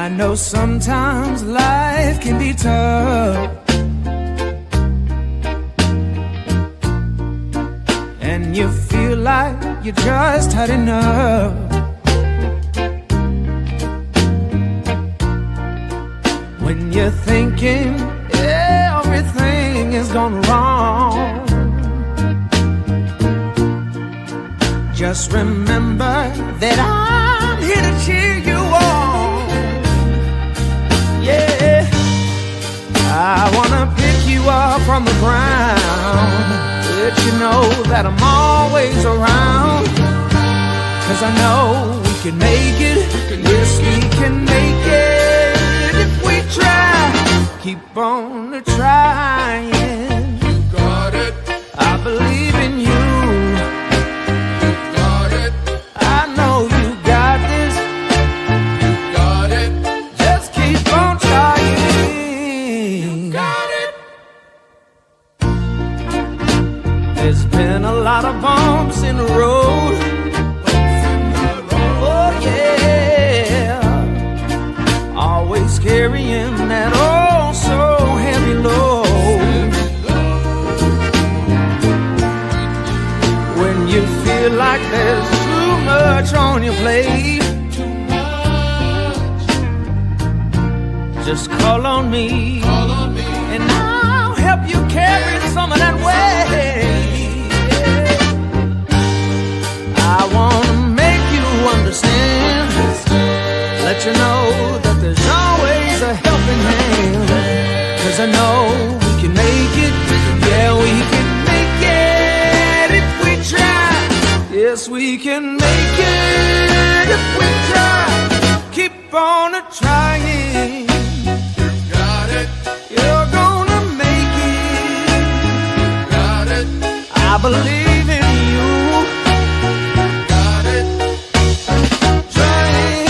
I know sometimes life can be tough, and you feel like you just had enough. When you're thinking everything is gone wrong, just remember that I'm here to cheer you on. Yeah, I wanna pick you up from the ground, let you know that I'm always around. 'Cause I know we can make it, yes we can make it if we try. Keep on trying. You got it. I believe in you. You got it. I know you got this. You got it. Just keep on trying. You got it. There's been a lot of bumps in the road. Oh yeah. Always carrying that oh so heavy load. When you feel like there's too much on your plate, just call on me. Call on me. And I'll help you carry some of that weight. I wanna make you understand, let you know that there's always a helping hand. 'Cause I know we can make it, yeah we can make it if we try. Yes we can make it if we try. Keep on trying. Got it. You're gonna make it. Got it. I believe in you. Got it. Trying.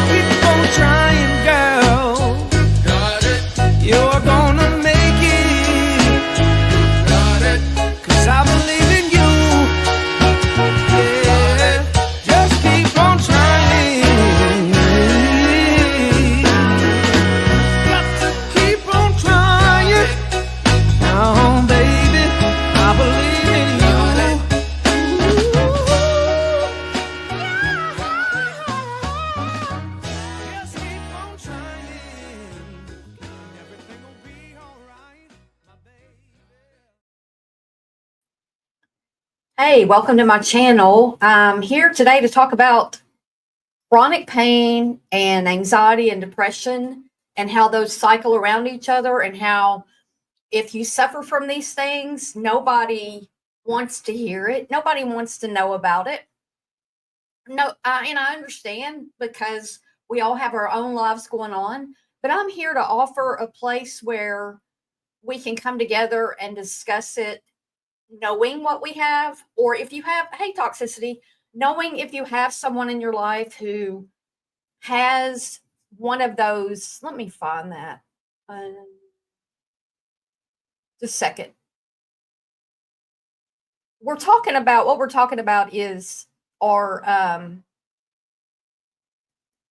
Keep on trying, girl. Got it. You're gonna make it. Got it. 'Cause I believe in you. Yeah. Just keep on trying. Got to keep on trying. Now, baby, I believe in you. Just keep on trying. Everything will be alright, my baby. Hey, welcome to my channel. I'm here today to talk about chronic pain and anxiety and depression and how those cycle around each other, and how if you suffer from these things, nobody wants to hear it. Nobody wants to know about it. No, and I understand because we all have our own lives going on, but I'm here to offer a place where we can come together and discuss it, knowing what we have, or if you have, hey, toxicity, knowing if you have someone in your life who has one of those. Let me find that. Just a second. What we're talking about is our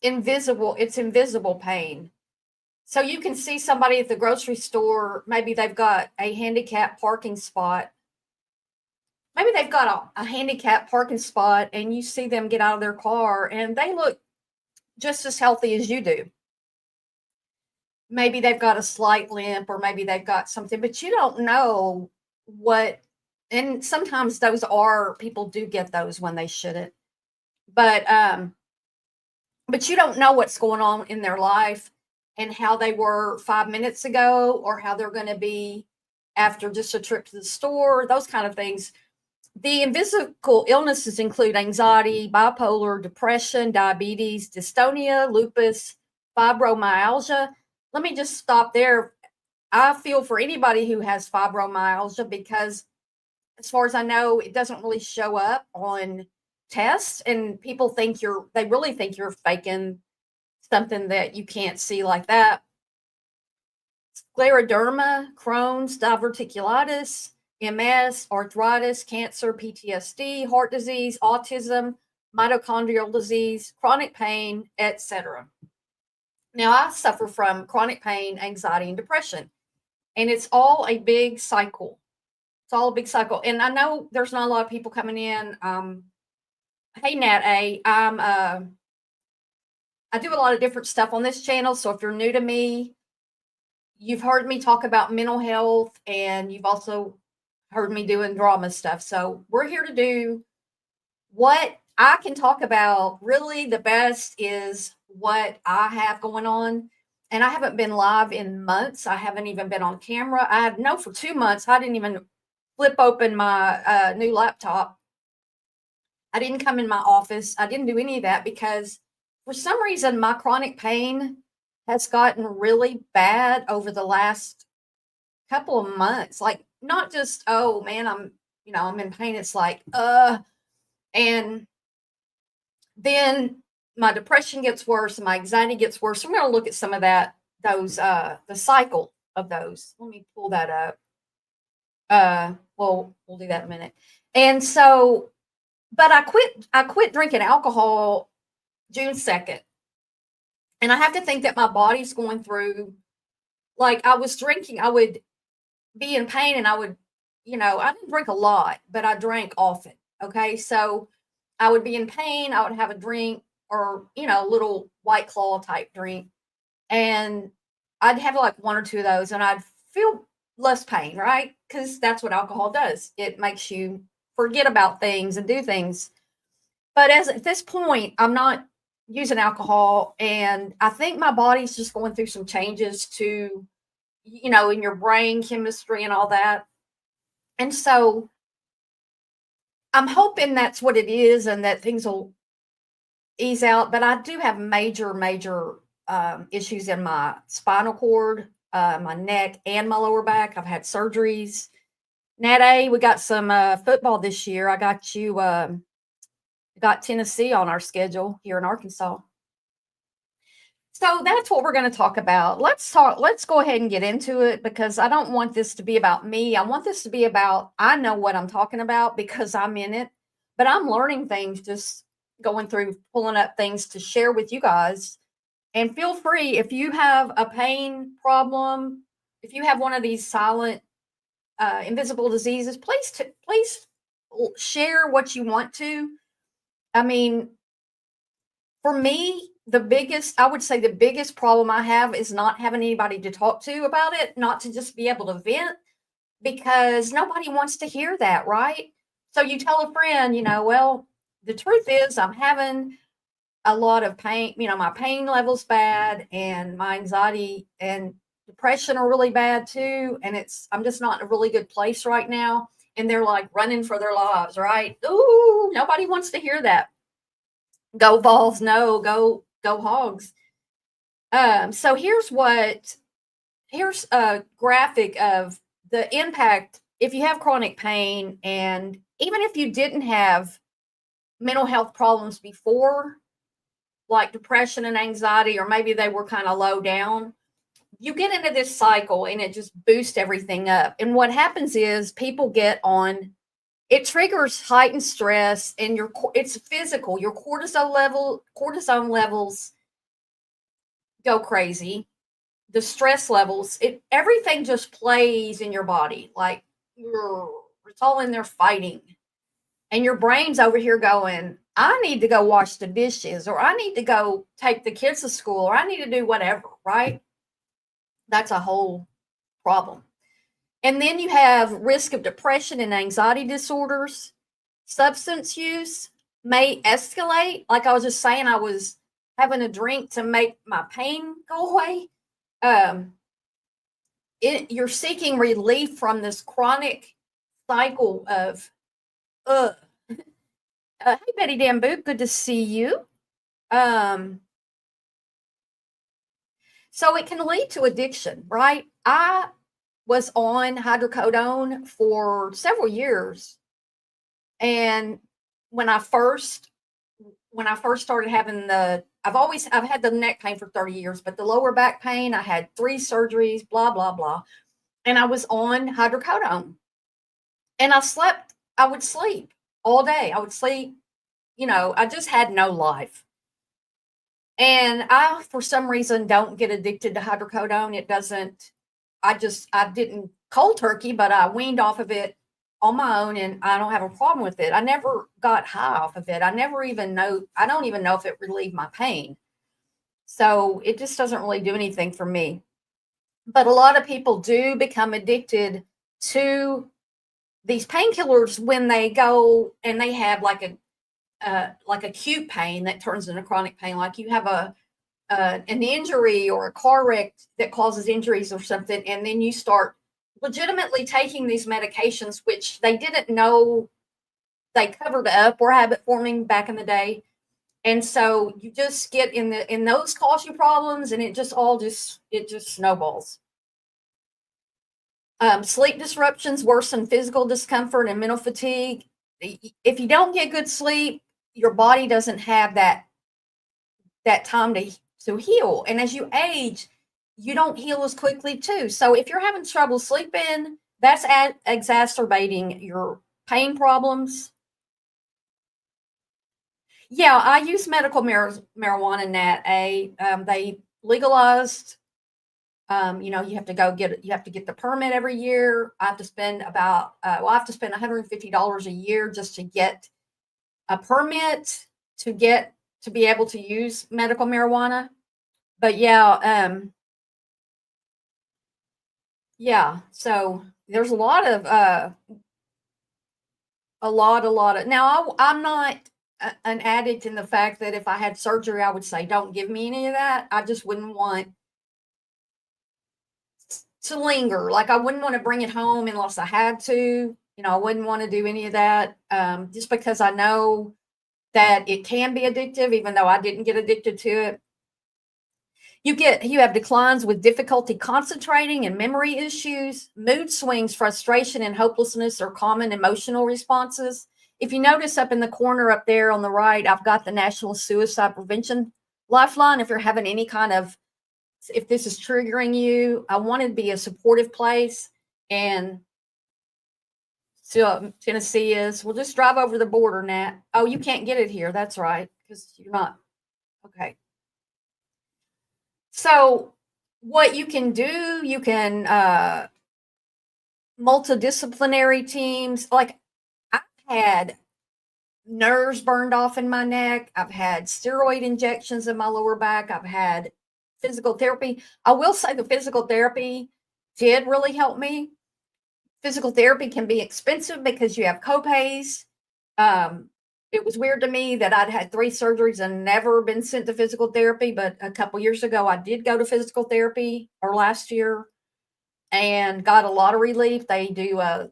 invisible pain. So you can see somebody at the grocery store, maybe they've got a handicapped parking spot. Maybe they've got a handicapped parking spot, and you see them get out of their car and they look just as healthy as you do. Maybe they've got a slight limp, or maybe they've got something, but you don't know what. And sometimes people do get those when they shouldn't. But you don't know what's going on in their life and how they were 5 minutes ago, or how they're going to be after just a trip to the store, those kind of things. The invisible illnesses include anxiety, bipolar, depression, diabetes, dystonia, lupus, fibromyalgia. Let me just stop there. I feel for anybody who has fibromyalgia, because as far as I know, it doesn't really show up on tests, and people they really think you're faking something that you can't see like that. Scleroderma, Crohn's, diverticulitis, MS, arthritis, cancer, PTSD, heart disease, autism, mitochondrial disease, chronic pain, etc. Now, I suffer from chronic pain, anxiety, and depression, and it's all a big cycle. It's all a big cycle. And I know there's not a lot of people coming in. Hey, Nat A, I do a lot of different stuff on this channel. So if you're new to me, you've heard me talk about mental health, and you've also heard me doing drama stuff. So we're here to do what I can talk about. Really, the best is what I have going on. And I haven't been live in months. I haven't even been on camera. For 2 months, I didn't even flip open my new laptop. I didn't come in my office. I didn't do any of that because for some reason my chronic pain has gotten really bad over the last couple of months. Like, not just, oh man, I'm in pain. It's like, and then my depression gets worse and my anxiety gets worse. So I'm going to look at some of the cycle of those. Let me pull that up. We'll do that in a minute. And so, but I quit drinking alcohol June 2nd. And I have to think that my body's going through, like, I was drinking, I would be in pain and I would, I didn't drink a lot, but I drank often. Okay. So I would be in pain. I would have a drink or, a little White Claw type drink. And I'd have like one or two of those and I'd feel less pain, right? Because that's what alcohol does. It makes you forget about things and do things. But at this point, I'm not using alcohol. And I think my body's just going through some changes to, in your brain chemistry and all that. And so I'm hoping that's what it is and that things will ease out. But I do have major issues in my spinal cord, my neck, and my lower back. I've had surgeries. Nat A, we got some football this year. I got you, got Tennessee on our schedule here in Arkansas. So that's what we're going to talk about. Let's go ahead and get into it because I don't want this to be about me. I want this to be about, I know what I'm talking about because I'm in it, but I'm learning things, just going through, pulling up things to share with you guys. And feel free, if you have a pain problem, if you have one of these silent, invisible diseases, please share what you want to. I mean, for me, I would say the biggest problem I have is not having anybody to talk to about it, not to just be able to vent, because nobody wants to hear that, right? So you tell a friend, well, the truth is I'm having a lot of pain, my pain level's bad and my anxiety and depression are really bad too. And I'm just not in a really good place right now. And they're like running for their lives, right? Ooh, nobody wants to hear that. Go Vols, no, go Hogs. So here's a graphic of the impact if you have chronic pain, and even if you didn't have mental health problems before, like depression and anxiety, or maybe they were kind of low down, you get into this cycle and it just boosts everything up. And what happens is people get on, it triggers heightened stress, and it's physical. Your cortisone levels go crazy. The stress levels, everything just plays in your body. Like it's all in there fighting. And your brain's over here going, I need to go wash the dishes, or I need to go take the kids to school, or I need to do whatever, right? That's a whole problem. And then you have risk of depression and anxiety disorders. Substance use may escalate. Like I was just saying, I was having a drink to make my pain go away. You're seeking relief from this chronic cycle of, hey, Betty Dan Boop, good to see you. So it can lead to addiction, right? I was on hydrocodone for several years. And when I first started having I've had the neck pain for 30 years, but the lower back pain, I had 3 surgeries, blah, blah, blah. And I was on hydrocodone and I would sleep all day. I would sleep I just had no life. And I, for some reason, don't get addicted to hydrocodone. It doesn't, I didn't cold turkey, but I weaned off of it on my own and I don't have a problem with it. I never got high off of it. I don't even know if it relieved my pain. So it just doesn't really do anything for me. But a lot of people do become addicted to these painkillers when they go and they have like acute pain that turns into chronic pain, like you have an injury or a car wreck that causes injuries or something, and then you start legitimately taking these medications which they didn't know they covered up or habit forming back in the day, and so you just get in those cause you problems, and it just snowballs. Sleep disruptions worsen physical discomfort and mental fatigue. If you don't get good sleep, your body doesn't have that time to heal. And as you age, you don't heal as quickly too. So if you're having trouble sleeping, that's exacerbating your pain problems. Yeah, I use medical marijuana, Nat. They legalized. You have to get the permit every year. I have to spend I have to spend $150 a year just to get a permit to be able to use medical marijuana. But yeah, so there's a lot of now I'm not an addict in the fact that if I had surgery, I would say, don't give me any of that. I just wouldn't want to linger. Like I wouldn't want to bring it home unless I had to. I wouldn't want to do any of that, just because I know that it can be addictive, even though I didn't get addicted to it. You have declines with difficulty concentrating and memory issues. Mood swings, frustration, and hopelessness are common emotional responses. If you notice up in the corner up there on the right, I've got the National Suicide Prevention Lifeline. If you're having if this is triggering you, I want it to be a supportive place. And so Tennessee is, we'll just drive over the border, Nat. Oh, you can't get it here. That's right. Because you're not. Okay. So what you can do, you can multidisciplinary teams. Like I've had nerves burned off in my neck. I've had steroid injections in my lower back. I've had physical therapy. I will say the physical therapy did really help me. Physical therapy can be expensive because you have copays. It was weird to me that I'd had 3 surgeries and never been sent to physical therapy. But a couple years ago, I did go to physical therapy, or last year, and got a lot of relief. They do I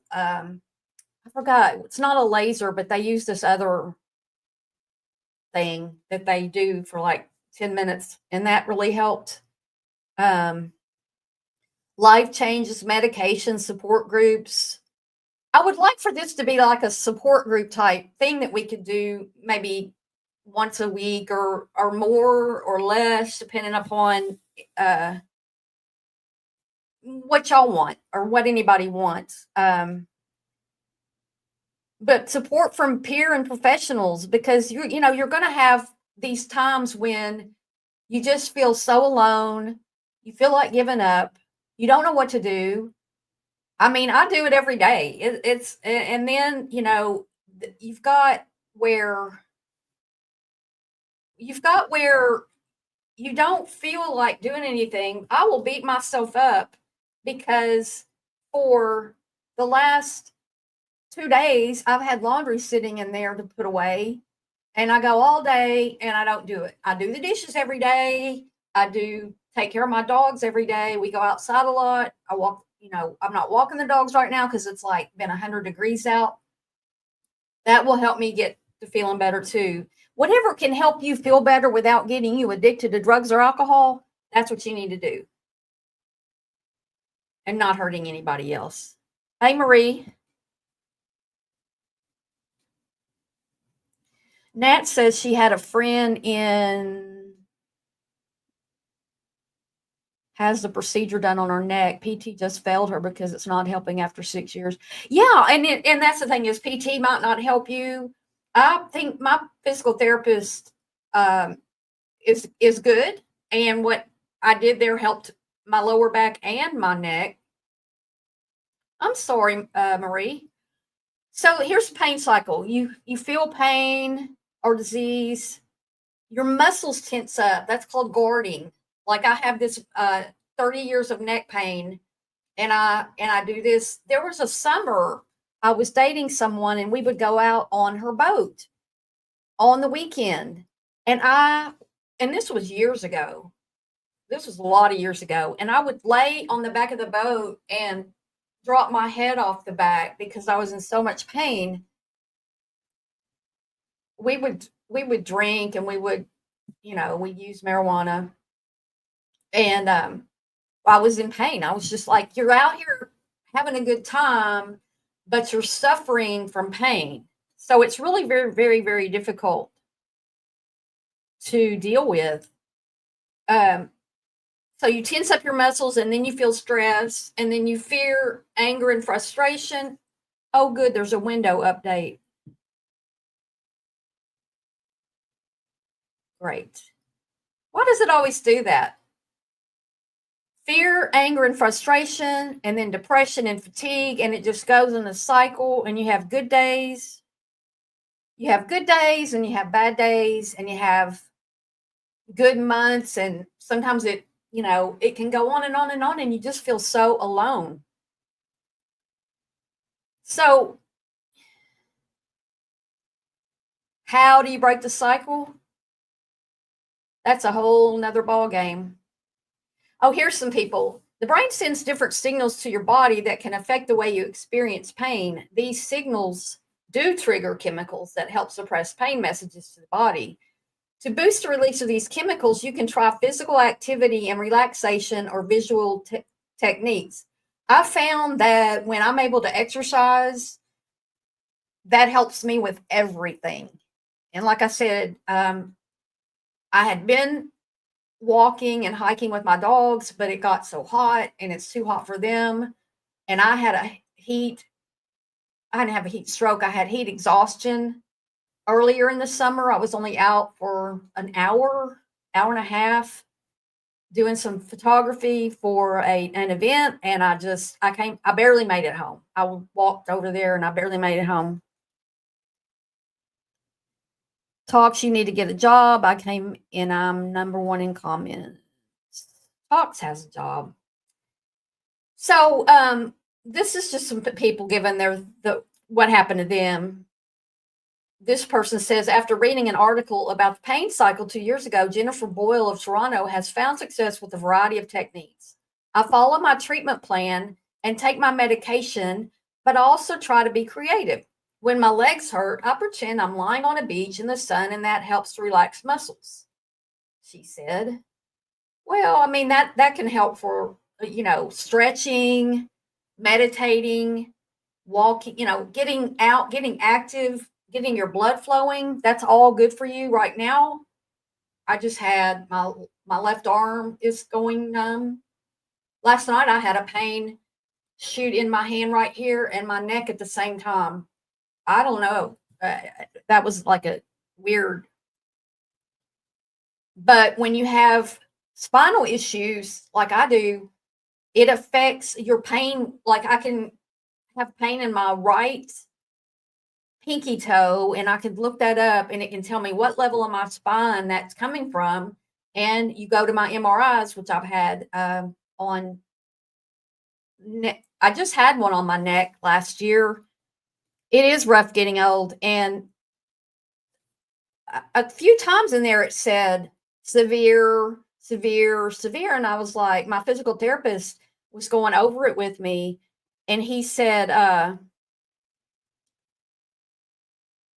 forgot, it's not a laser, but they use this other thing that they do for like 10 minutes, and that really helped. Life changes, medication, support groups. I would like for this to be like a support group type thing that we could do maybe once a week or more or less, depending upon what y'all want or what anybody wants. But support from peer and professionals, because you're going to have these times when you just feel so alone. You feel like giving up. You don't know what to do. I mean, I do it every day. And then, you've got where you don't feel like doing anything. I will beat myself up because for the last 2 days, I've had laundry sitting in there to put away, and I go all day and I don't do it. I do the dishes every day. I do take care of my dogs every day. We go outside a lot. I walk, I'm not walking the dogs right now because it's like been 100 degrees out. That will help me get to feeling better too. Whatever can help you feel better without getting you addicted to drugs or alcohol, that's what you need to do. And not hurting anybody else. Hey, Marie. Nat says she had a friend has the procedure done on her neck. PT just failed her because it's not helping after 6 years. Yeah, and that's the thing is PT might not help you I think my physical therapist is good, and what I did there helped my lower back and my neck. I'm sorry, Marie. So here's the pain cycle. You feel pain or disease, your muscles tense up. That's called guarding. Like I have this 30 years of neck pain, and I do this. There was a summer I was dating someone, and we would go out on her boat on the weekend. And this was years ago. This was a lot of years ago. And I would lay on the back of the boat and drop my head off the back because I was in so much pain. We would drink, and we would, we use marijuana. And I was in pain. I was just like, you're out here having a good time, but you're suffering from pain. So it's really very, very, very difficult to deal with. So you tense up your muscles, and then you feel stress, and then you fear, anger, and frustration. Oh, good. There's a window update. Great. Why does it always do that? Fear, anger, and frustration, and then depression and fatigue, and it just goes in a cycle. And you have good days. You have good days, and you have bad days, and you have good months, and sometimes it can go on and on and on, and you just feel so alone. So how do you break the cycle? That's a whole nother ball game. Oh, here's some people. The brain sends different signals to your body that can affect the way you experience pain. These signals do trigger chemicals that help suppress pain messages to the body. To boost the release of these chemicals, you can try physical activity and relaxation or visual techniques. I found that when I'm able to exercise, that helps me with everything. And like I said, I had been walking and hiking with my dogs, but it got so hot, and it's too hot for them. And I didn't have a heat stroke. I had heat exhaustion. Earlier in the summer, I was only out for an hour and a half doing some photography for an event, and I barely made it home. I walked over there, and I barely made it home. Talks, you need to get a job. I came in, I'm number one in comments. Talks has a job. So this is just some people giving what happened to them. This person says, after reading an article about the pain cycle 2 years ago, Jennifer Boyle of Toronto has found success with a variety of techniques. I follow my treatment plan and take my medication, but also try to be creative. When my legs hurt, I pretend I'm lying on a beach in the sun, and that helps to relax muscles, she said. Well, I mean, that can help for, stretching, meditating, walking, getting out, getting active, getting your blood flowing. That's all good for you right now. I just had my left arm is going numb. Last night I had a pain shoot in my hand right here and my neck at the same time. I don't know. That was like a weird. But when you have spinal issues like I do, it affects your pain. Like I can have pain in my right pinky toe, and I could look that up, and it can tell me what level of my spine that's coming from. And you go to my MRIs, which I've had on neck. I just had one on my neck last year. It is rough getting old. And a few times in there it said severe, severe, severe. And I was like, my physical therapist was going over it with me. And he said,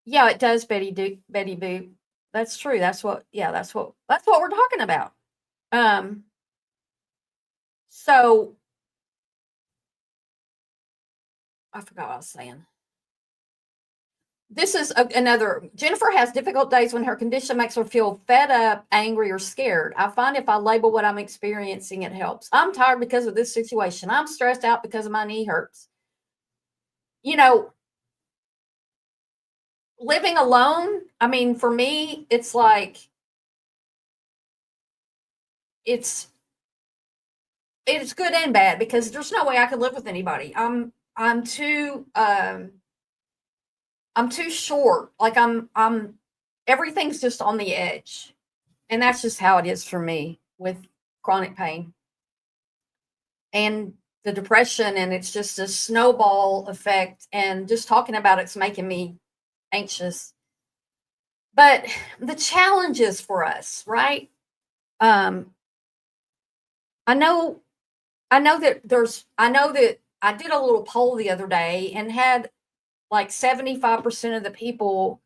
yeah, it does, Betty Boop. That's true. That's what we're talking about. So I forgot what I was saying. This is another. Jennifer has difficult days when her condition makes her feel fed up, angry, or scared. I find if I label what I'm experiencing, it helps. I'm tired because of this situation. I'm stressed out because my knee hurts. living alone, I mean, for me, it's like it's good and bad because there's no way I could live with anybody. I'm too I'm too short. Like I'm everything's just on the edge. And that's just how it is for me with chronic pain and the depression, and it's just a snowball effect, and just talking about it's making me anxious. But the challenges for us, right? Um I know I know that I did a little poll the other day and had like 75% of the people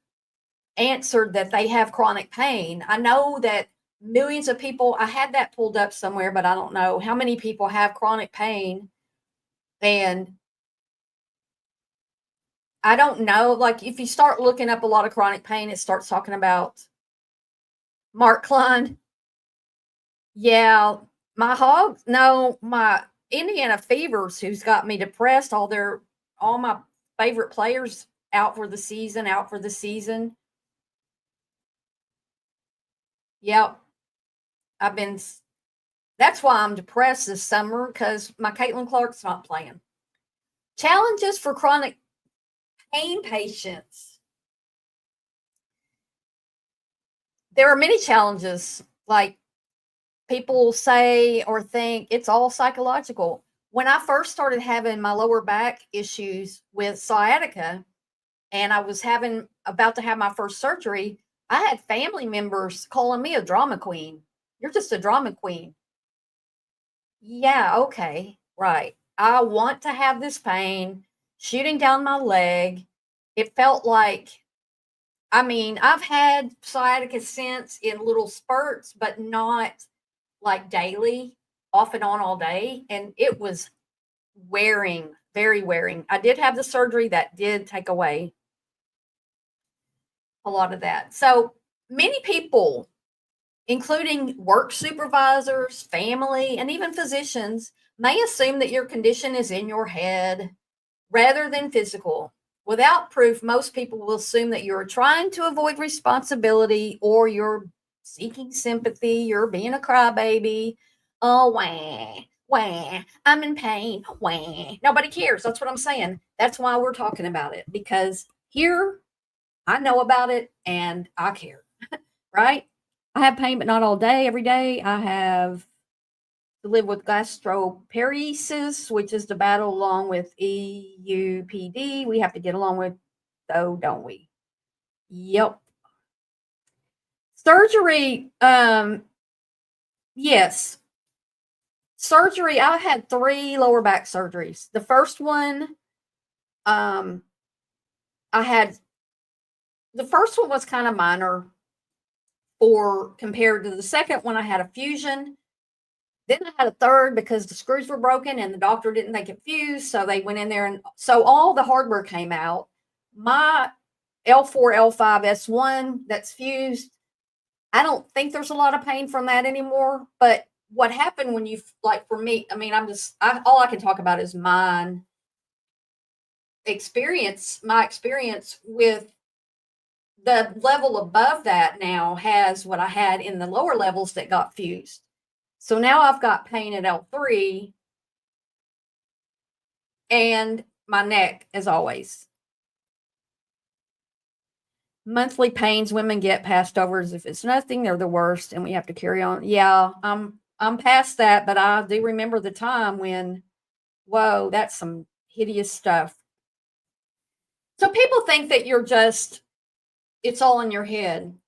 answered that they have chronic pain. I know that millions of people, I had that pulled up somewhere, but I don't know how many people have chronic pain. And I don't know, like if you start looking up a lot of chronic pain, it starts talking about Mark Klein. Yeah, my hog, no, my Indiana Fevers, who's got me depressed, all my favorite players out for the season, out for the season. Yep. I've been That's why I'm depressed this summer because my Caitlin Clark's not playing. Challenges for chronic pain patients. There are many challenges, like people say or think it's all psychological. When I first started having my lower back issues with sciatica and I was about to have my first surgery, I had family members calling me a drama queen. You're just a drama queen. Yeah, okay, right. I want to have this pain shooting down my leg. It felt like, I mean, I've had sciatica since in little spurts, but not like daily, off and on all day. And it was wearing, very wearing. I did have the surgery that did take away a lot of that. So many people, including work supervisors, family, and even physicians, may assume that your condition is in your head rather than physical. Without proof, most people will assume that you're trying to avoid responsibility or you're seeking sympathy, you're being a crybaby. Oh, wah, wah, I'm in pain, wah. Nobody cares. That's what I'm saying. That's why we're talking about it, because here I know about it and I care, right? I have pain, but not all day, every day. I have to live with gastroparesis, which is the battle along with EUPD. We have to get along with, though, don't we? Yep. Surgery, yes. Surgery, I had 3 lower back surgeries. The first one, um, I had the first one was kind of minor for compared to the second one. I had a fusion. Then I had a third because the screws were broken and the doctor didn't think it fused. So they went in there, and so all the hardware came out. My L4, L5, S1 that's fused, I don't think there's a lot of pain from that anymore. But what happened when you, like for me, I mean, all I can talk about is my experience with the level above that now has what I had in the lower levels that got fused. So now I've got pain at L3 and my neck, as always. Monthly pains women get passed over as if it's nothing. They're the worst, and we have to carry on. Yeah, I'm past that, but I do remember the time when, whoa, that's some hideous stuff. So people think that it's all in your head.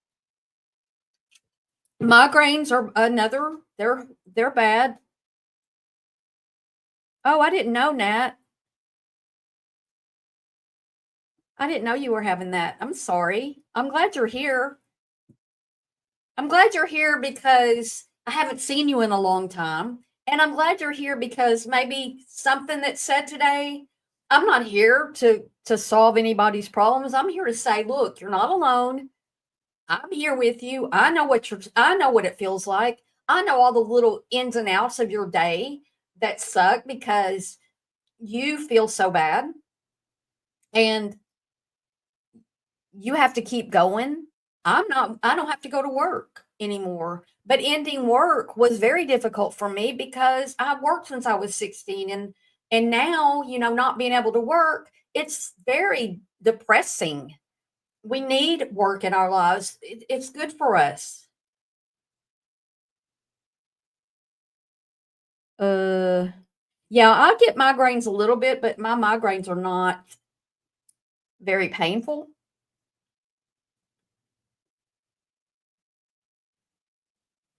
Migraines are another. They're bad. Oh, I didn't know, Nat. I didn't know you were having that. I'm sorry. I'm glad you're here. I'm glad you're here because I haven't seen you in a long time. And I'm glad you're here because maybe something that's said today, I'm not here to solve anybody's problems. I'm here to say, look, you're not alone. I'm here with you. I know what it feels like. I know all the little ins and outs of your day that suck because you feel so bad. And you have to keep going. I don't have to go to work anymore. But ending work was very difficult for me because I've worked since I was 16, and now, not being able to work, it's very depressing. We need work in our lives. It's good for us. Uh yeah, I get migraines a little bit, but my migraines are not very painful.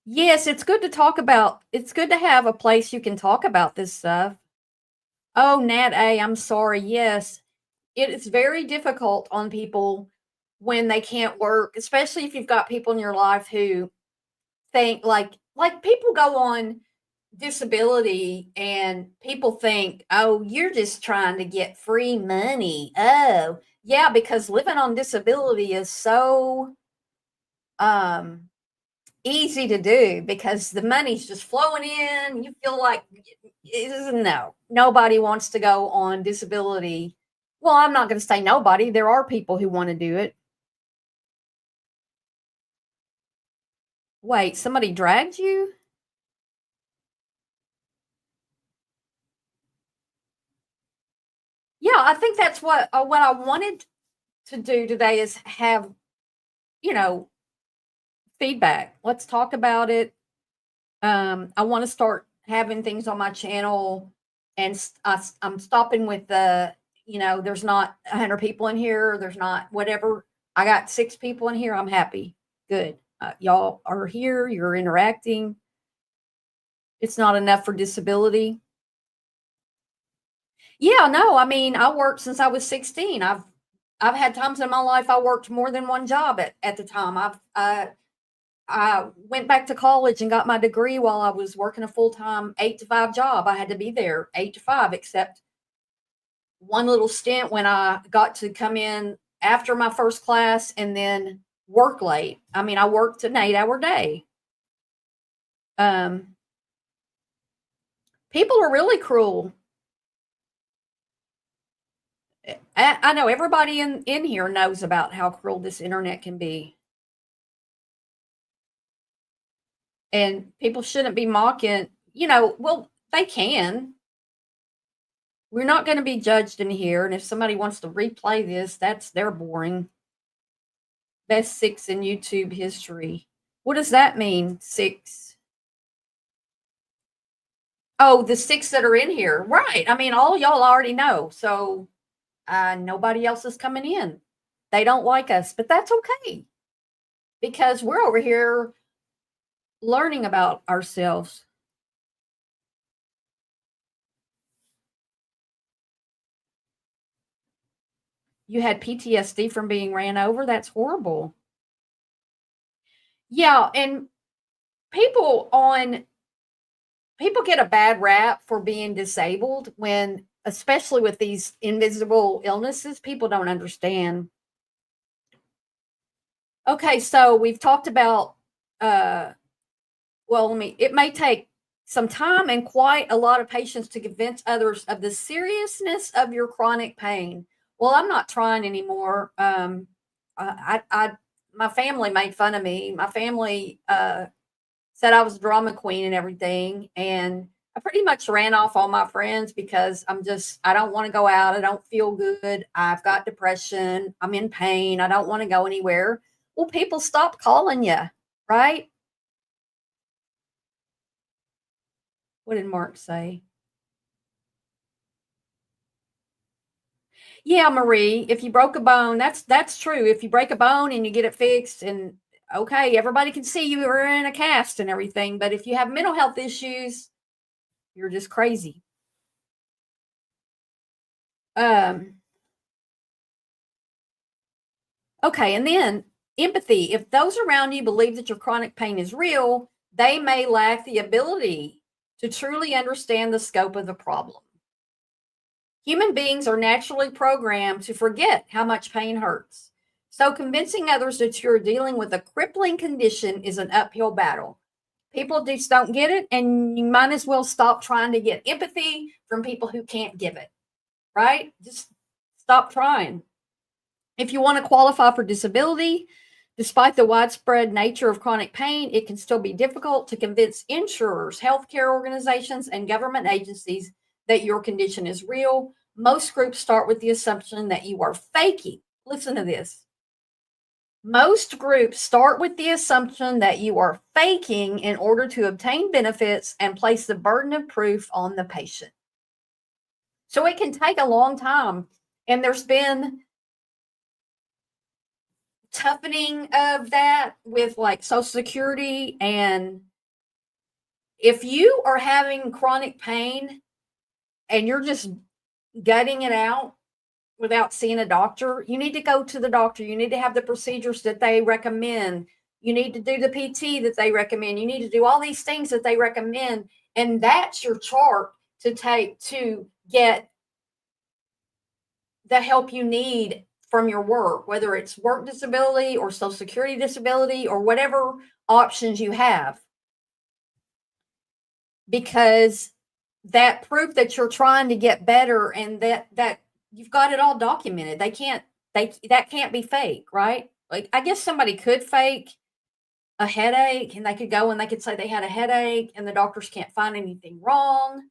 Yes, it's good to talk about. It's good to have a place you can talk about this stuff. Oh, Nat A, I'm sorry. Yes, it is very difficult on people when they can't work, especially if you've got people in your life who think like people go on disability and people think, "Oh, you're just trying to get free money." Oh, yeah, because living on disability is so um easy to do because the money's just flowing in. You feel like no, nobody wants to go on disability. Well, I'm not going to say nobody. There are people who want to do it. Wait, somebody dragged you? Yeah, I think that's what I wanted to do today is have, you know, feedback. Let's talk about it. I want to start having things on my channel, and I'm stopping with there's not 100 people in here. There's not whatever. I got 6 people in here. I'm happy. Good. Y'all are here. You're interacting. It's not enough for disability. Yeah, no. I mean, I worked since I was 16. I've had times in my life I worked more than one job at the time. I went back to college and got my degree while I was working a full-time 8 to 5 job. I had to be there 8 to 5, except one little stint when I got to come in after my first class and then work late. I mean, I worked an 8-hour day. Um, People are really cruel. I know everybody in here knows about how cruel this internet can be. And people shouldn't be mocking, well, they can. We're not going to be judged in here. And if somebody wants to replay this, they're boring. Best 6 in YouTube history. What does that mean? 6. Oh, the 6 that are in here. Right. I mean, all y'all already know. So nobody else is coming in. They don't like us, but that's okay because we're over here learning about ourselves. You had PTSD from being ran over. That's horrible. Yeah, and people on people get a bad rap for being disabled when, especially with these invisible illnesses, people don't understand. Okay, so we've talked about it may take some time and quite a lot of patience to convince others of the seriousness of your chronic pain. Well, I'm not trying anymore. My family made fun of me. My family said I was a drama queen and everything, and I pretty much ran off all my friends because I don't want to go out. I don't feel good. I've got depression. I'm in pain. I don't want to go anywhere. Well, people stop calling you, right? What did Mark say? Yeah, Marie, if you broke a bone, that's true. If you break a bone and you get it fixed, and okay, everybody can see you are in a cast and everything, but if you have mental health issues, you're just crazy. Okay, and then empathy. If those around you believe that your chronic pain is real, they may lack the ability to truly understand the scope of the problem. Human beings are naturally programmed to forget how much pain hurts. So, convincing others that you're dealing with a crippling condition is an uphill battle. People just don't get it, and you might as well stop trying to get empathy from people who can't give it, right? Just stop trying. If you want to qualify for disability, despite the widespread nature of chronic pain, it can still be difficult to convince insurers, healthcare organizations, and government agencies that your condition is real. Most groups start with the assumption that you are faking. Listen to this. Most groups start with the assumption that you are faking in order to obtain benefits and place the burden of proof on the patient. So it can take a long time. And there's been toughening of that with like Social Security. And if you are having chronic pain and you're just gutting it out without seeing a doctor, you need to go to the doctor. You need to have the procedures that they recommend. You need to do the PT that they recommend. You need to do all these things that they recommend. And that's your chart to take to get the help you need from your work, whether it's work disability or Social Security disability or whatever options you have. Because that proof that you're trying to get better and that you've got it all documented. That can't be fake, right? Like, I guess somebody could fake a headache and they could go and they could say they had a headache and the doctors can't find anything wrong.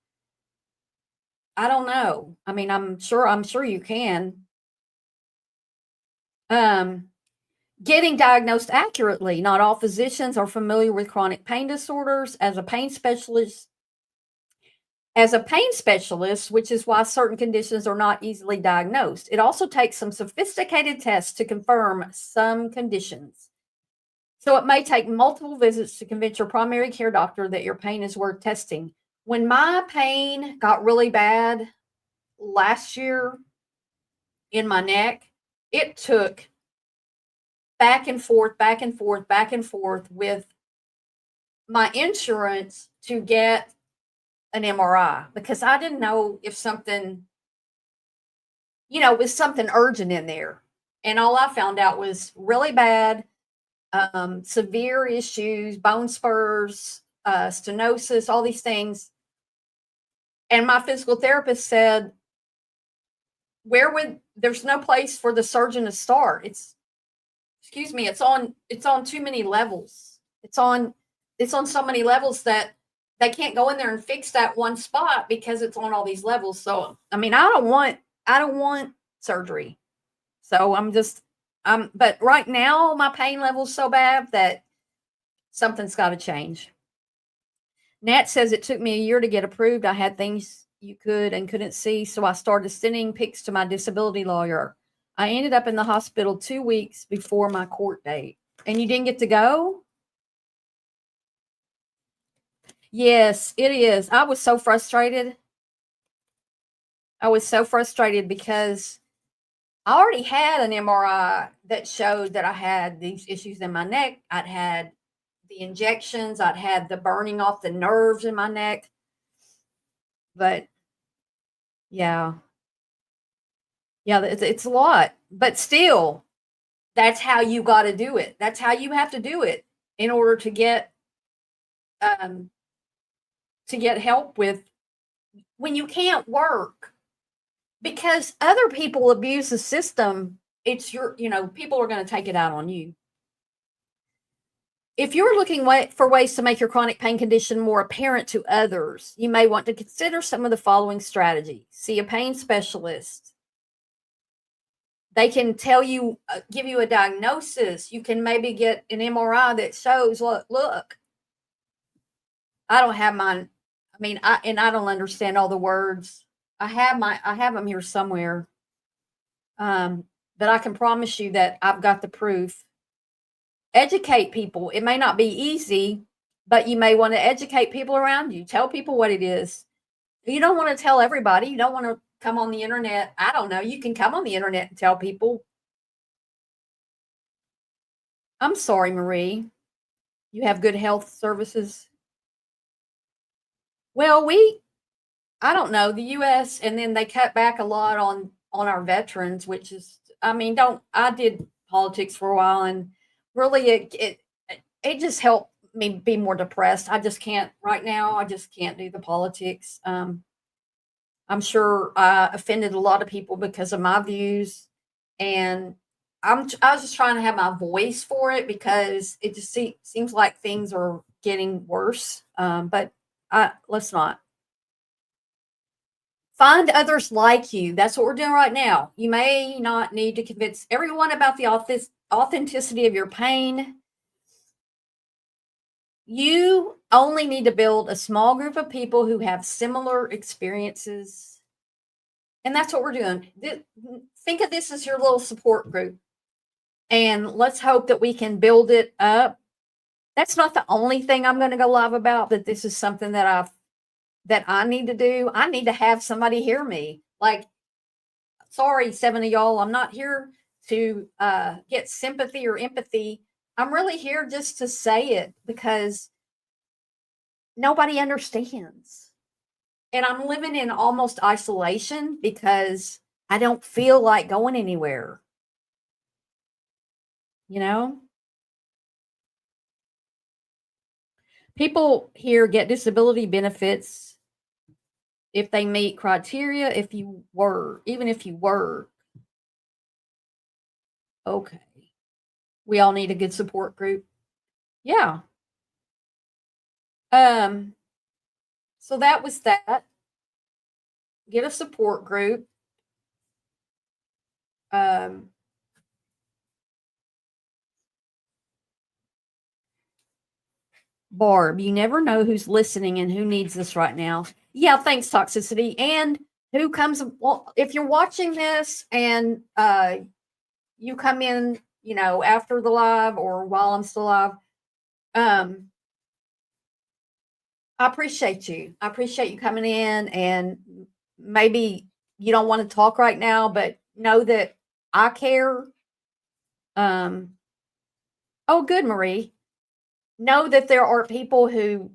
I don't know. I mean, I'm sure you can. Getting diagnosed accurately. Not all physicians are familiar with chronic pain disorders. As a pain specialist, which is why certain conditions are not easily diagnosed. It also takes some sophisticated tests to confirm some conditions. So it may take multiple visits to convince your primary care doctor that your pain is worth testing. When my pain got really bad last year in my neck, it took back and forth with my insurance to get an MRI because I didn't know if something, was something urgent in there. And all I found out was really bad, severe issues, bone spurs, stenosis, all these things. And my physical therapist said, there's no place for the surgeon to start. It's on too many levels. It's on so many levels that they can't go in there and fix that one spot because it's on all these levels. So, I mean, I don't want surgery. So but right now my pain level's so bad that something's got to change. Nat says it took me a year to get approved. I had things you could and couldn't see. So I started sending pics to my disability lawyer. I ended up in the hospital 2 weeks before my court date. And you didn't get to go? Yes, it is. I was so frustrated. Because I already had an MRI that showed that I had these issues in my neck. I'd had the injections. I'd had the burning off the nerves in my neck. But yeah, it's a lot. But still, that's how you got to do it. That's how you have to do it in order to get help with when you can't work, because other people abuse the system. It's people are going to take it out on you. If you're looking for ways to make your chronic pain condition more apparent to others, you may want to consider some of the following strategies. See a pain specialist. They can tell you, give you a diagnosis. You can maybe get an MRI that shows, look, I don't have mine. I mean, I don't understand all the words. I have them here somewhere. But I can promise you that I've got the proof. Educate people. It may not be easy, but you may want to educate people around you. Tell people what it is. You don't want to tell everybody. You don't want to come on the internet. I don't know. You can come on the internet and tell people. I'm sorry, Marie. You have good health services. Well, I don't know, the U.S. and then they cut back a lot on our veterans, which is, I did politics for a while and really it just helped me be more depressed. I just can't right now. I just can't do the politics. I'm sure I offended a lot of people because of my views, and I was just trying to have my voice for it because it just seems like things are getting worse. But let's not. Find others like you. That's what we're doing right now. You may not need to convince everyone about the authenticity of your pain. You only need to build a small group of people who have similar experiences. And that's what we're doing. Think of this as your little support group. And let's hope that we can build it up. That's not the only thing I'm going to go live about, but this is something that I need to do. I need to have somebody hear me. Like, sorry, 7 of y'all, I'm not here to get sympathy or empathy. I'm really here just to say it because nobody understands. And I'm living in almost isolation because I don't feel like going anywhere. You know? People here get disability benefits if they meet criteria, even if you were. Okay. We all need a good support group. Yeah. So that was that. Get a support group. Barb, you never know who's listening and who needs this right now. Yeah, thanks, Toxicity. And who comes, well, if you're watching this and you come in, after the live or while I'm still live, I appreciate you. I appreciate you coming in, and maybe you don't want to talk right now, but know that I care. Oh, good, Marie. Know that there are people who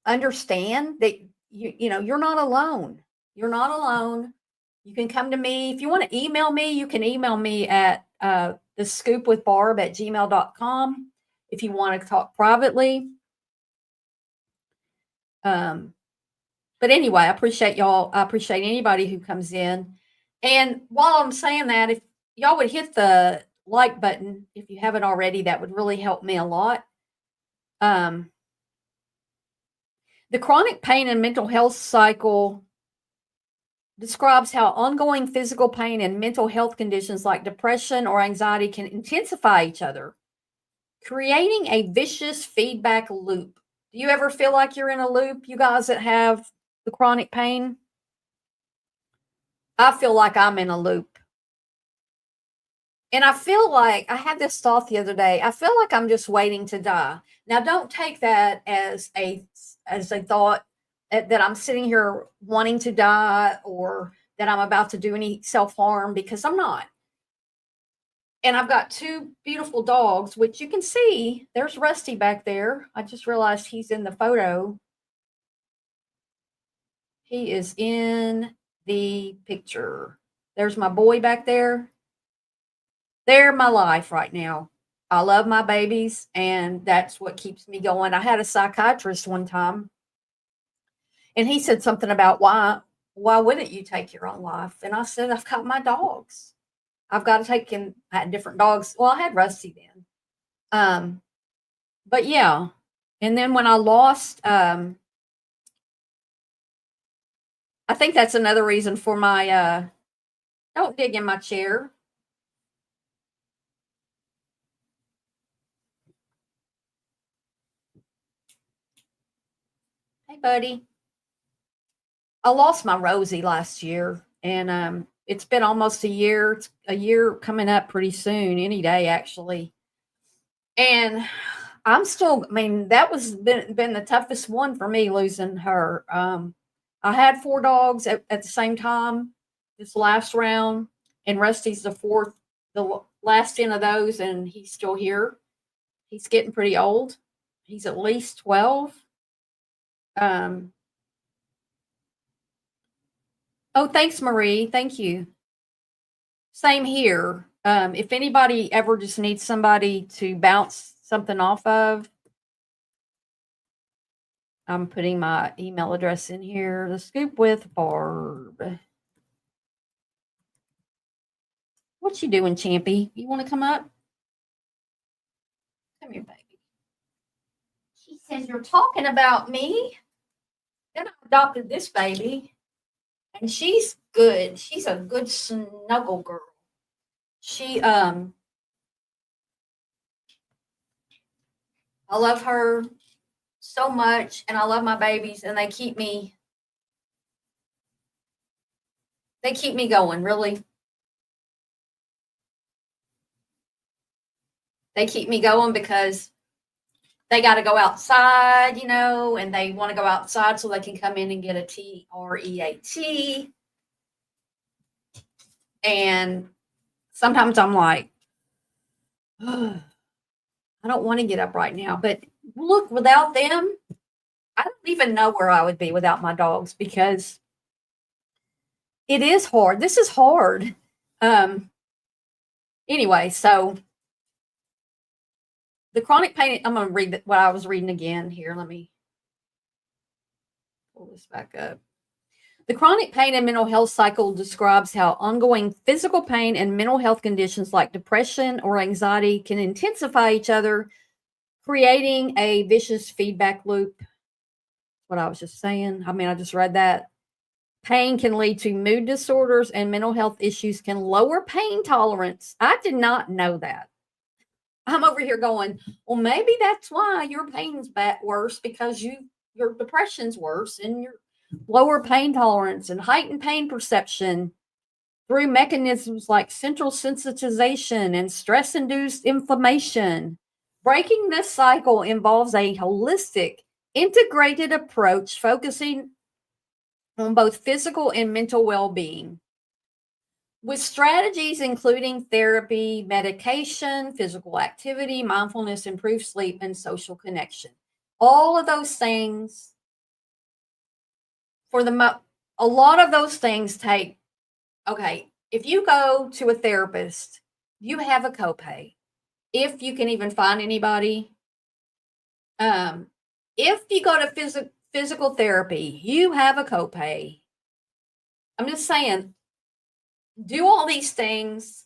understand that you're not alone. You're not alone. You can come to me. If you want to email me, you can email me at thescoopwithbarb@gmail.com if you want to talk privately. But anyway, I appreciate y'all. I appreciate anybody who comes in. And while I'm saying that, if y'all would hit the like button, if you haven't already, that would really help me a lot. The chronic pain and mental health cycle describes how ongoing physical pain and mental health conditions like depression or anxiety can intensify each other, creating a vicious feedback loop. Do you ever feel like you're in a loop, you guys that have the chronic pain? I feel like I'm in a loop. And I feel like I had this thought the other day. I feel like I'm just waiting to die. Now, don't take that as a thought that I'm sitting here wanting to die or that I'm about to do any self-harm, because I'm not. And I've got 2 beautiful dogs, which you can see. There's Rusty back there. I just realized he's in the photo. He is in the picture. There's my boy back there. They're my life right now. I love my babies, and that's what keeps me going. I had a psychiatrist one time, and he said something about why wouldn't you take your own life? And I said, I've got my dogs. I've got to take him. I had different dogs. Well, I had Rusty then. But yeah. And then when I lost, I think that's another reason for my, don't dig in my chair. Hey, buddy. I lost my Rosie last year, and it's been almost a year. It's a year coming up pretty soon, any day actually. And I'm still. I mean, that was been the toughest one for me, losing her. I had 4 dogs at the same time this last round, and Rusty's the last in of those, and he's still here. He's getting pretty old. He's at least 12. Oh, thanks, Marie. Thank you. Same here. If anybody ever just needs somebody to bounce something off of, I'm putting my email address in here. The Scoop with Barb. What you doing, Champy? You want to come up? Come here, baby. She says, you're talking about me. Then I adopted this baby. And she's good. She's a good snuggle girl. She, I love her so much, and I love my babies, and they keep me going, really. They keep me going because they got to go outside, you know, and they want to go outside so they can come in and get a TREAT. And sometimes I'm like, I don't want to get up right now. But look, without them, I don't even know where I would be without my dogs, because it is hard. This is hard. Anyway, so the chronic pain, I'm going to read what I was reading again here. Let me pull this back up. The chronic pain and mental health cycle describes how ongoing physical pain and mental health conditions like depression or anxiety can intensify each other, creating a vicious feedback loop. What I was just saying. I mean, I just read that. Pain can lead to mood disorders, and mental health issues can lower pain tolerance. I did not know that. I'm over here going, well, maybe that's why your pain's worse, because your depression's worse, and your lower pain tolerance and heightened pain perception through mechanisms like central sensitization and stress-induced inflammation. Breaking this cycle involves a holistic, integrated approach focusing on both physical and mental well-being, with strategies including therapy, medication, physical activity, mindfulness, improved sleep, and social connection. All of those things, a lot of those things take, okay, if you go to a therapist, you have a copay. If you can even find anybody. If you go to physical therapy, you have a copay. I'm just saying, do all these things.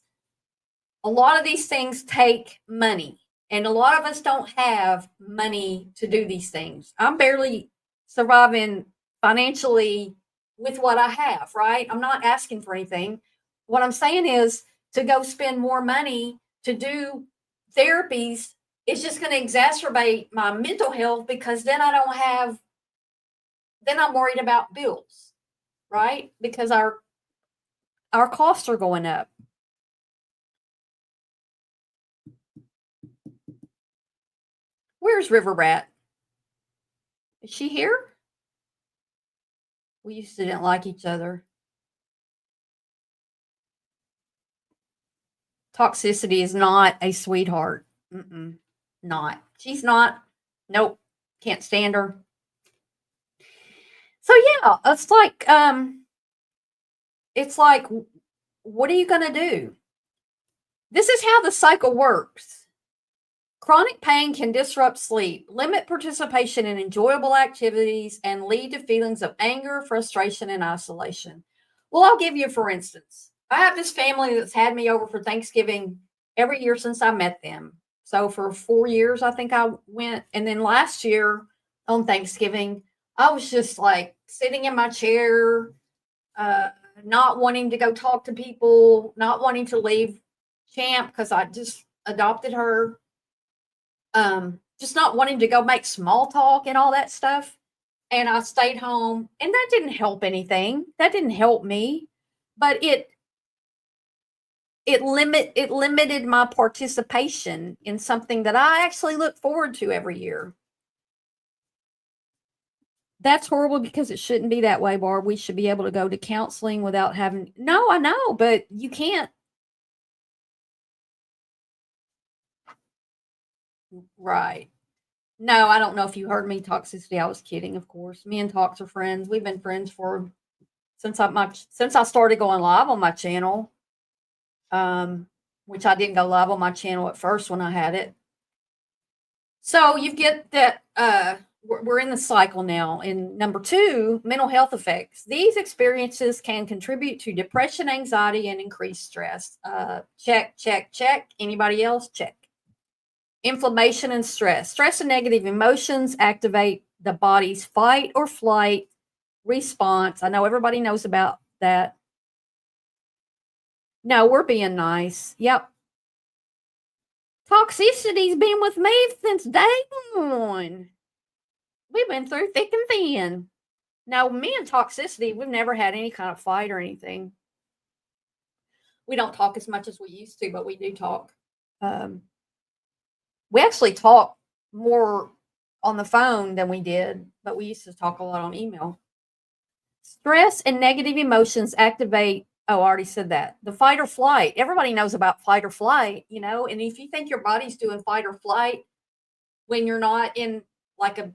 A lot of these things take money, and a lot of us don't have money to do these things. I'm barely surviving financially with what I have, right? I'm not asking for anything. What I'm saying is, to go spend more money to do therapies, it's just going to exacerbate my mental health, because then then I'm worried about bills, right? Because our costs are going up. Where's River Rat? Is she here? We used to didn't like each other. Toxicity is not a sweetheart. Not. She's not. Nope. Can't stand her. So yeah, it's like, what are you going to do? This is how the cycle works. Chronic pain can disrupt sleep, limit participation in enjoyable activities, and lead to feelings of anger, frustration, and isolation. Well, I'll give you, for instance, I have this family that's had me over for Thanksgiving every year since I met them. So for 4 years, I think I went. And then last year on Thanksgiving, I was just like sitting in my chair, not wanting to go talk to people, not wanting to leave Champ because I just adopted her. Just not wanting to go make small talk and all that stuff. And I stayed home, and that didn't help anything. That didn't help me, but it limited my participation in something that I actually look forward to every year. That's horrible, because it shouldn't be that way, Barb. We should be able to go to counseling without having. No, I know, but you can't. Right. No, I don't know if you heard me. Toxicity. I was kidding, of course. Me and Tox are friends. We've been friends since I started going live on my channel. Which I didn't go live on my channel at first when I had it. So you get that we're in the cycle now. And number 2, mental health effects. These experiences can contribute to depression, anxiety, and increased stress. Check, check, check. Anybody else? Check. Inflammation and stress. Stress and negative emotions activate the body's fight or flight response. I know everybody knows about that. No, we're being nice. Yep. Toxicity's been with me since day one. We've been through thick and thin. Now, me and toxicity, we've never had any kind of fight or anything. We don't talk as much as we used to, but we do talk. We actually talk more on the phone than we did, but we used to talk a lot on email. Stress and negative emotions activate, I already said that, the fight or flight. Everybody knows about fight or flight, and if you think your body's doing fight or flight when you're not in like a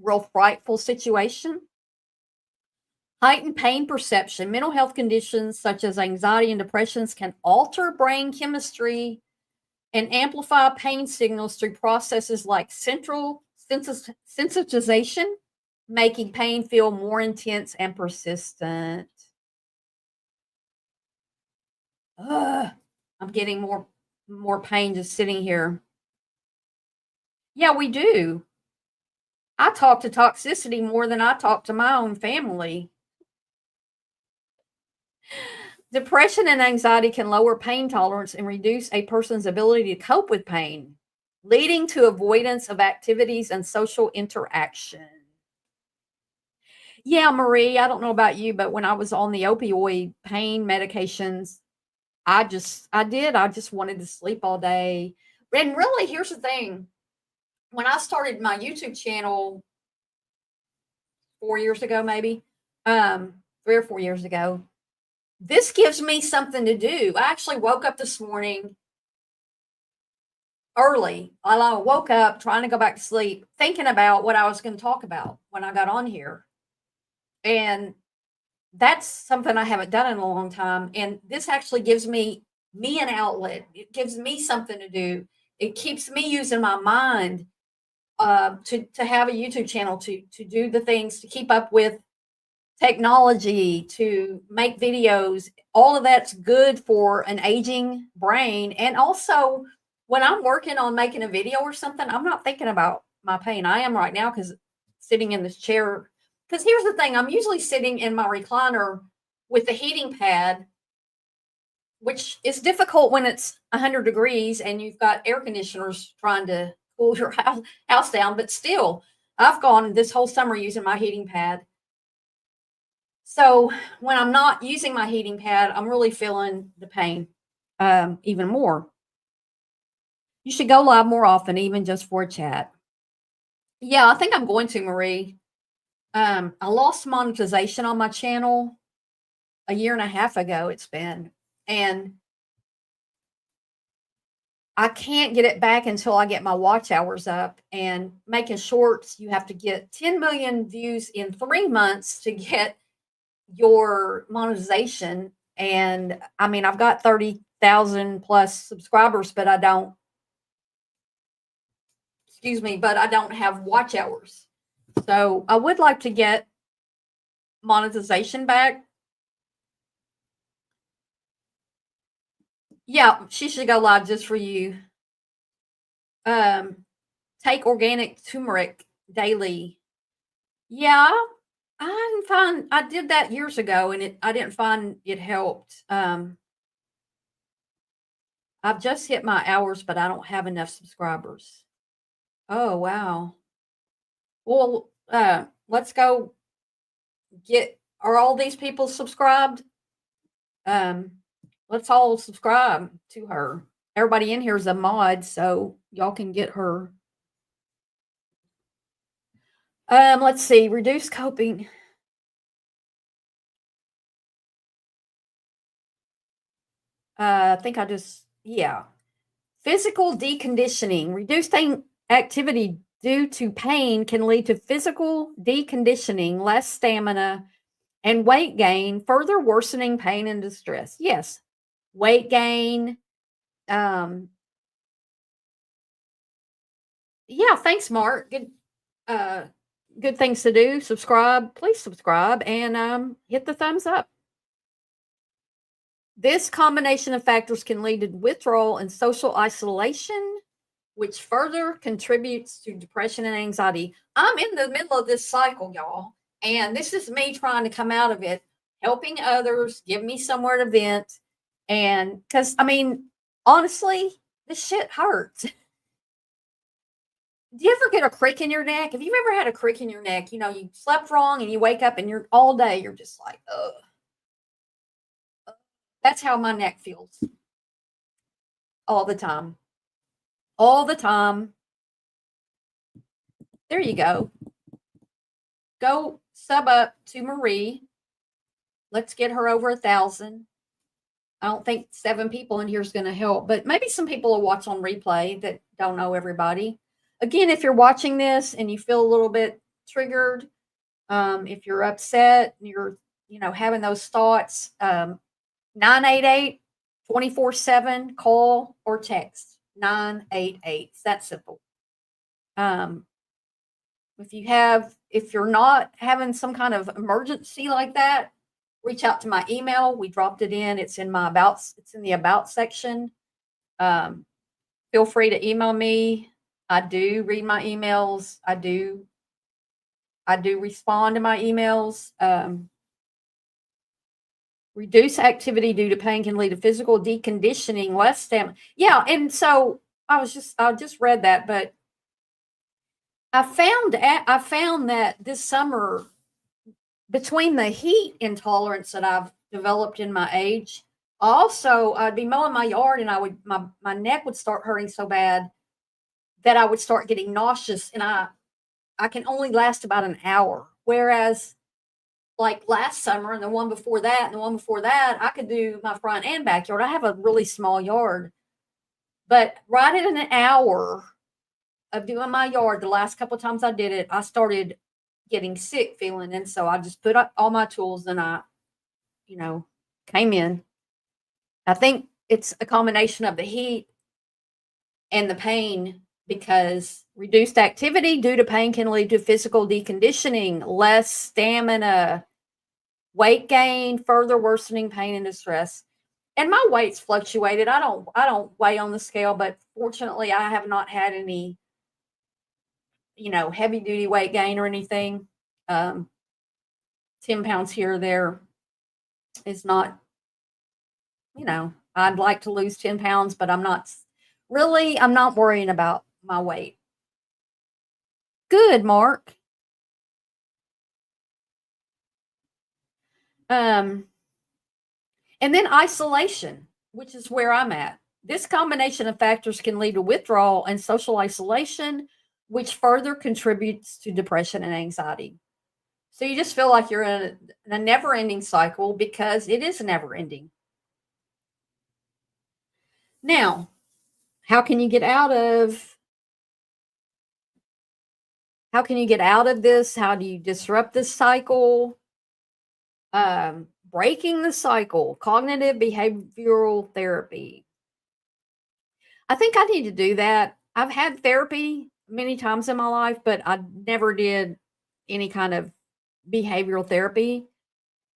real frightful situation. Heightened pain perception. Mental health conditions such as anxiety and depressions can alter brain chemistry and amplify pain signals through processes like central sensitization, making pain feel more intense and persistent. I'm getting more pain just sitting here. Yeah, we do. I talk to toxicity more than I talk to my own family. Depression and anxiety can lower pain tolerance and reduce a person's ability to cope with pain, leading to avoidance of activities and social interaction. Yeah, Marie, I don't know about you, but when I was on the opioid pain medications, I just wanted to sleep all day. And really, here's the thing. When I started my YouTube channel 4 years ago, maybe 3 or 4 years ago, this gives me something to do. I actually woke up this morning early. I woke up trying to go back to sleep, thinking about what I was going to talk about when I got on here. And that's something I haven't done in a long time. And this actually gives me an outlet. It gives me something to do. It keeps me using my mind to have a YouTube channel, to do the things, to keep up with technology, to make videos. All of that's good for an aging brain. And also, when I'm working on making a video or something, I'm not thinking about my pain. I am right now because sitting in this chair. Because here's the thing, I'm usually sitting in my recliner with the heating pad, which is difficult when it's 100 degrees and you've got air conditioners trying to cool your house down. But still, I've gone this whole summer using my heating pad. So when I'm not using my heating pad, I'm really feeling the pain even more. You should go live more often, even just for a chat. Yeah, I think I'm going to, Marie. I lost monetization on my channel a year and a half ago, it's been. And I can't get it back until I get my watch hours up. And making shorts, you have to get 10 million views in 3 months to get your monetization. And I mean, I've got 30,000 plus subscribers, but I don't have watch hours. So I would like to get monetization back. Yeah, she should go live just for you. Take organic turmeric daily. Yeah, I did that years ago and I didn't find it helped. I've just hit my hours, but I don't have enough subscribers. Oh, wow. Well, let's go are all these people subscribed? Let's all subscribe to her. Everybody in here is a mod, so y'all can get her. Let's see, reduce coping. I think physical deconditioning. Reduced activity due to pain can lead to physical deconditioning, less stamina, and weight gain, further worsening pain and distress. Yes, weight gain, Yeah, thanks, Mark. Uh, good things to do. Subscribe, please subscribe, and hit the thumbs up. This combination of factors can lead to withdrawal and social isolation, which further contributes to depression and anxiety. I'm in the middle of this cycle, y'all, and this is me trying to come out of it, helping others, give me somewhere to vent. And because, I mean, honestly, this shit hurts. Do you ever get a crick in your neck? Have you ever had a crick in your neck? You know, you slept wrong and you wake up and you're all day, you're just like, ugh. That's how my neck feels all the time. All the time. There you go. Go sub up to Marie. Let's get her over 1,000. I don't think 7 people in here is going to help, but maybe some people will watch on replay that don't know everybody. Again, if you're watching this and you feel a little bit triggered, if you're upset, you're having those thoughts, 988 24/7, call or text 988. It's that simple. If you're not having some kind of emergency like that, reach out to my email. We dropped it in. It's in the about section. Feel free to email me. I do read my emails. I do respond to my emails. Reduce activity due to pain can lead to physical deconditioning, less stamina. Yeah, and so I just read that, but I found that this summer, between the heat intolerance that I've developed in my age, also I'd be mowing my yard and my neck would start hurting so bad that I would start getting nauseous, and I can only last about an hour. Whereas like last summer and the one before that and the one before that, I could do my front and backyard. I have a really small yard, but right at an hour of doing my yard, the last couple of times I did it, I started getting sick feeling. And so I just put up all my tools and I, came in. I think it's a combination of the heat and the pain, because reduced activity due to pain can lead to physical deconditioning, less stamina, weight gain, further worsening pain and distress. And my weight's fluctuated. I don't weigh on the scale, but fortunately I have not had any, heavy duty weight gain or anything. 10 pounds here or there is not, I'd like to lose 10 pounds, but I'm not worrying about my weight. Good, Mark. And then isolation, which is where I'm at. This combination of factors can lead to withdrawal and social isolation, which further contributes to depression and anxiety. So you just feel like you're in a never-ending cycle, because it is never-ending. Now, how can you get out of this? How do you disrupt this cycle? Breaking the cycle, cognitive behavioral therapy. I think I need to do that. I've had therapy many times in my life, but I never did any kind of behavioral therapy.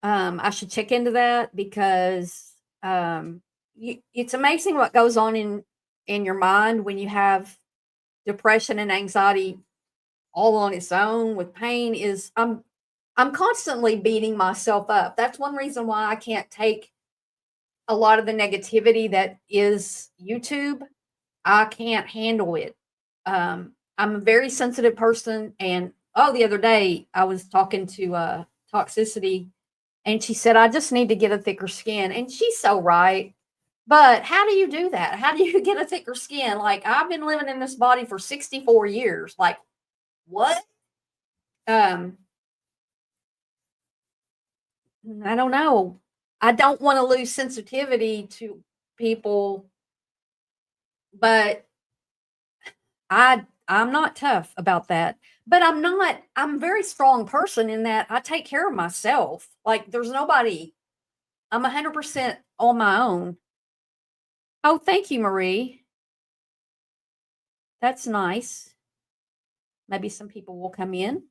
I should check into that, because it's amazing what goes on in your mind when you have depression and anxiety all on its own with pain. I'm constantly beating myself up. That's one reason why I can't take a lot of the negativity that is YouTube. I can't handle it. I'm a very sensitive person, and the other day I was talking to Toxicity, and she said I just need to get a thicker skin, and she's so right. But how do you do that? How do you get a thicker skin? Like, I've been living in this body for 64 years. Like, what? I don't know. I don't want to lose sensitivity to people, but I'm not tough about that. But I'm a very strong person in that I take care of myself. Like, there's nobody, I'm 100% on my own. Oh, thank you, Marie. That's nice. Maybe some people will come in.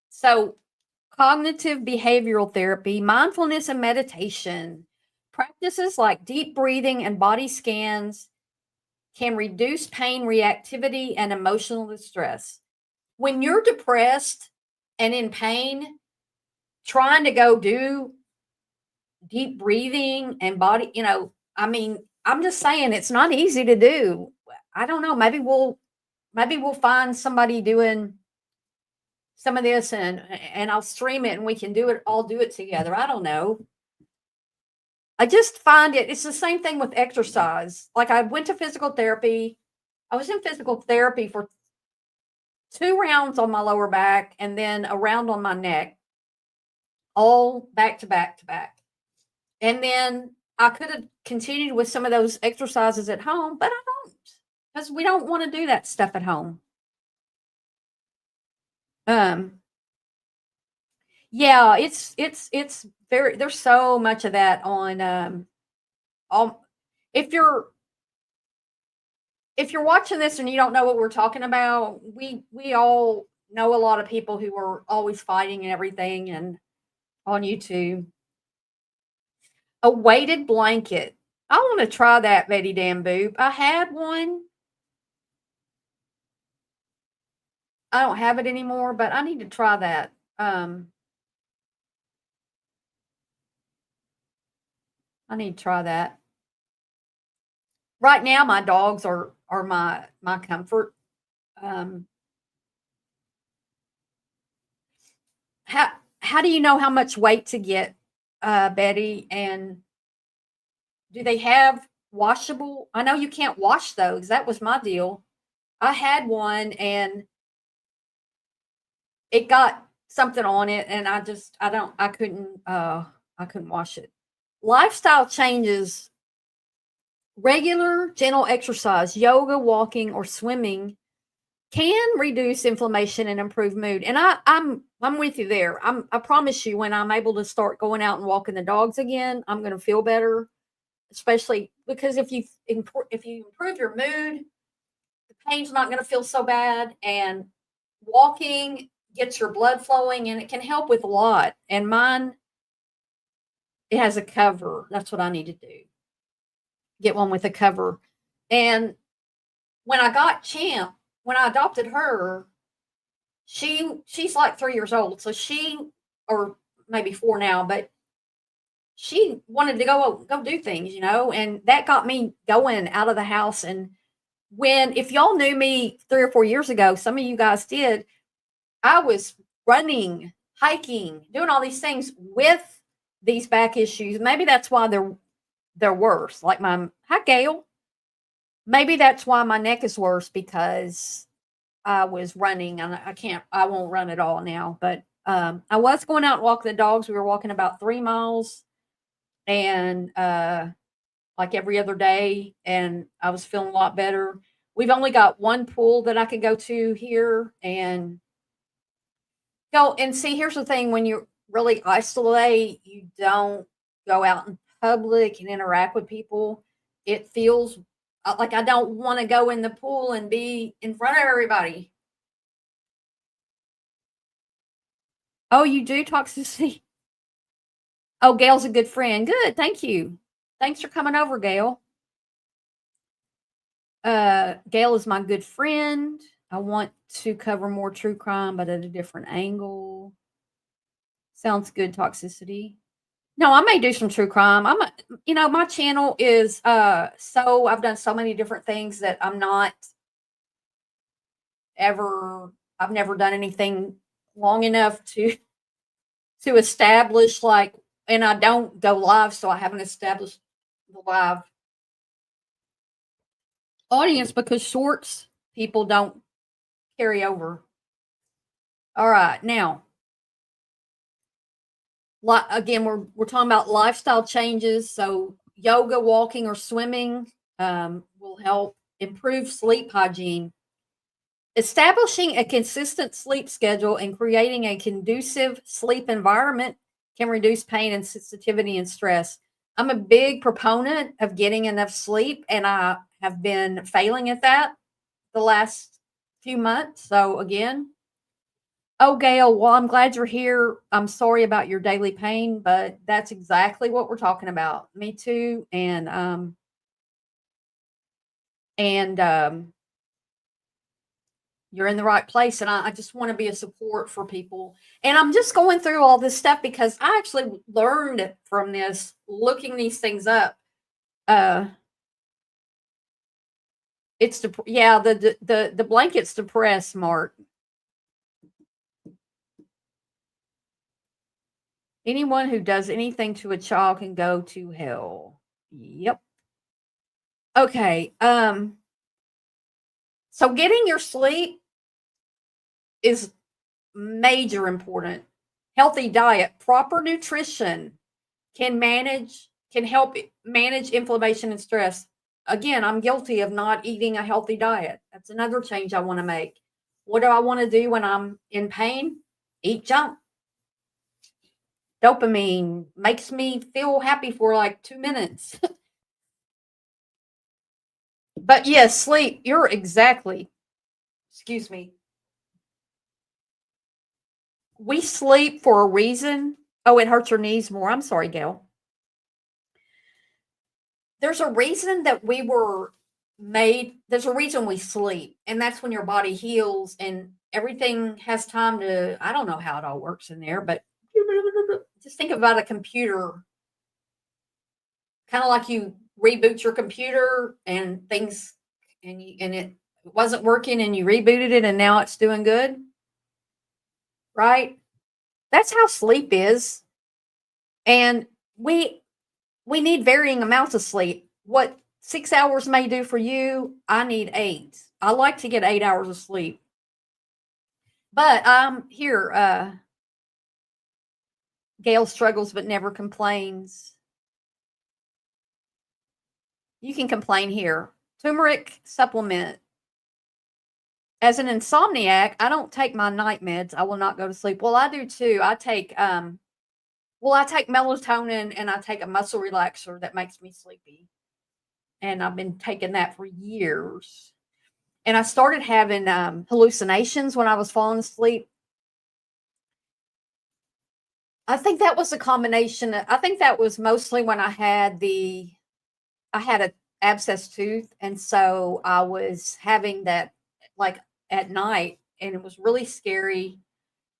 So cognitive behavioral therapy, mindfulness and meditation, practices like deep breathing and body scans can reduce pain reactivity and emotional distress. When you're depressed and in pain, trying to go do deep breathing and body, I mean, I'm just saying it's not easy to do. I don't know. Maybe we'll find somebody doing some of this and I'll stream it and we can all do it together. I don't know. I just find it's the same thing with exercise. Like I went to physical therapy. I was in physical therapy for 2 rounds on my lower back and then a round on my neck, all back to back to back. And then I could have continued with some of those exercises at home, but I don't, because we don't want to do that stuff at home. Yeah, it's very, there's so much of that on if you're watching this and you don't know what we're talking about, we all know a lot of people who are always fighting and everything and on YouTube. A weighted blanket. I want to try that, Betty Dan Boop. I had one. I don't have it anymore, but I need to try that. I need to try that. Right now, my dogs are my comfort. How do you know how much weight to get, Betty? And do they have washable? I know you can't wash those. That was my deal. I had one and it got something on it, and I couldn't wash it. Lifestyle changes. Regular gentle exercise, yoga, walking, or swimming can reduce inflammation and improve mood. And I'm with you there. I promise you, when I'm able to start going out and walking the dogs again, I'm going to feel better. Especially because if you improve your mood, the pain's not going to feel so bad. And walking gets your blood flowing, and it can help with a lot. And mine, it has a cover. That's what I need to do. Get one with a cover. And when I got Champ, when I adopted her, she's like 3 years old. So or maybe 4 now, but she wanted to go do things, and that got me going out of the house. And if y'all knew me 3 or 4 years ago, some of you guys did, I was running, hiking, doing all these things with these back issues. Maybe that's why they're worse. Like hi Gail. Maybe that's why my neck is worse, because I was running and I won't run at all now. But I was going out and walking the dogs. We were walking about 3 miles and like every other day, and I was feeling a lot better. We've only got one pool that I could go to here and go and see. Here's the thing: when you really isolate, you don't go out in public and interact with people. It feels like I don't want to go in the pool and be in front of everybody. Oh, you do toxicity? Oh, Gail's a good friend. Good. Thank you. Thanks for coming over, Gail. Gail is my good friend. I want to cover more true crime, but at a different angle. Sounds good, toxicity. No, I may do some true crime. My channel is I've done so many different things that I've never done anything long enough to establish, and I don't go live, so I haven't established the live audience because shorts people don't carry over. All right, now again, we're talking about lifestyle changes. So yoga, walking, or swimming will help improve sleep hygiene. Establishing a consistent sleep schedule and creating a conducive sleep environment can reduce pain and sensitivity and stress. I'm a big proponent of getting enough sleep, and I have been failing at that. the last few months. So again, oh, Gail, well, I'm glad you're here. I'm sorry about your daily pain, but that's exactly what we're talking about. Me too. And you're in the right place. And I just want to be a support for people. And I'm just going through all this stuff because I actually learned from this, looking these things up. It's yeah, the blanket's depressed, Mark. Anyone who does anything to a child can go to hell. Yep. Okay. So getting your sleep is major important. Healthy diet, proper nutrition can help manage inflammation and stress. Again, I'm guilty of not eating a healthy diet. That's another change I want to make. What do I want to do when I'm in pain? Eat junk. Dopamine makes me feel happy for like 2 minutes. But yes, sleep. You're exactly, excuse me. We sleep for a reason. Oh, it hurts your knees more. I'm sorry, Gail. There's a reason that we were made. There's a reason we sleep, and that's when your body heals and everything has time to. I don't know how it all works in there, but just think about a computer, kind of like you reboot your computer and things, and it wasn't working, and you rebooted it, and now it's doing good, right? That's how sleep is, and we need varying amounts of sleep. What 6 hours may do for you, I need 8. I like to get 8 hours of sleep. But here, Gail struggles but never complains. You can complain here. Turmeric supplement. As an insomniac, I don't take my night meds. I will not go to sleep. Well, I do too. I take melatonin and I take a muscle relaxer that makes me sleepy. And I've been taking that for years. And I started having hallucinations when I was falling asleep. I think that was a combination. I think that was mostly when I had an abscess tooth, and so I was having that like at night, and it was really scary.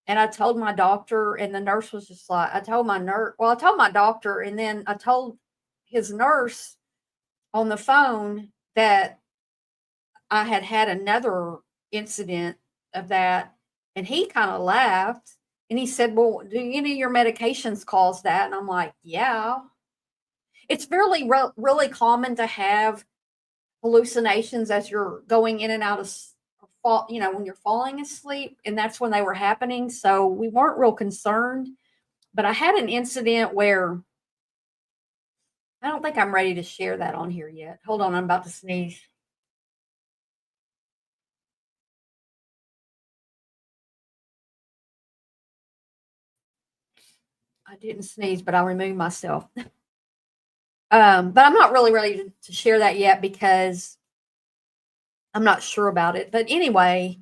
And I told my doctor, and the nurse was just like, I told my doctor, and then I told his nurse on the phone that I had another incident of that, and he kind of laughed, and he said, "Well, do any of your medications cause that?" And I'm like, "Yeah." It's really common to have hallucinations as you're going in and out of fall, when you're falling asleep, and that's when they were happening. So we weren't real concerned, but I had an incident where I don't think I'm ready to share that on here yet. Hold on, I'm about to sneeze. I didn't sneeze, but I removed myself. But I'm not really ready to share that yet because I'm not sure about it. But anyway,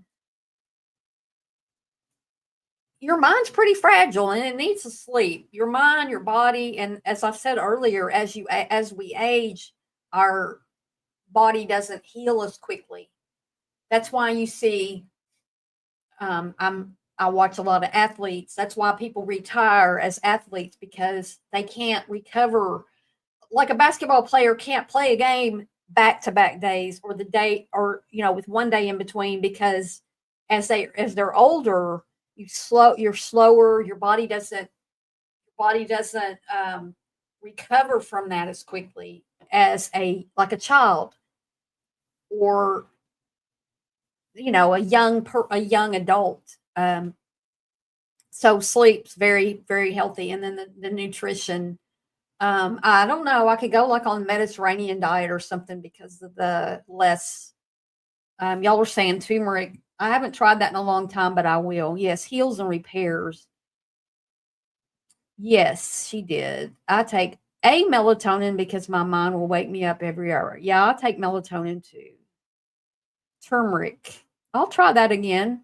your mind's pretty fragile and it needs to sleep. Your mind, your body, and as I said earlier, as we age, our body doesn't heal as quickly. That's why you see, I watch a lot of athletes. That's why people retire as athletes because they can't recover. Like a basketball player can't play a game back to back days or the day or with one day in between because as they're older, you're slower. Your body doesn't recover from that as quickly as a child or a young adult. So sleep's very, very healthy, and then the nutrition. I don't know. I could go like on Mediterranean diet or something because of the less. Y'all are saying turmeric. I haven't tried that in a long time, but I will. Yes, heals and repairs. Yes, she did. I take a melatonin because my mind will wake me up every hour. Yeah, I take melatonin too. turmeric. I'll try that again.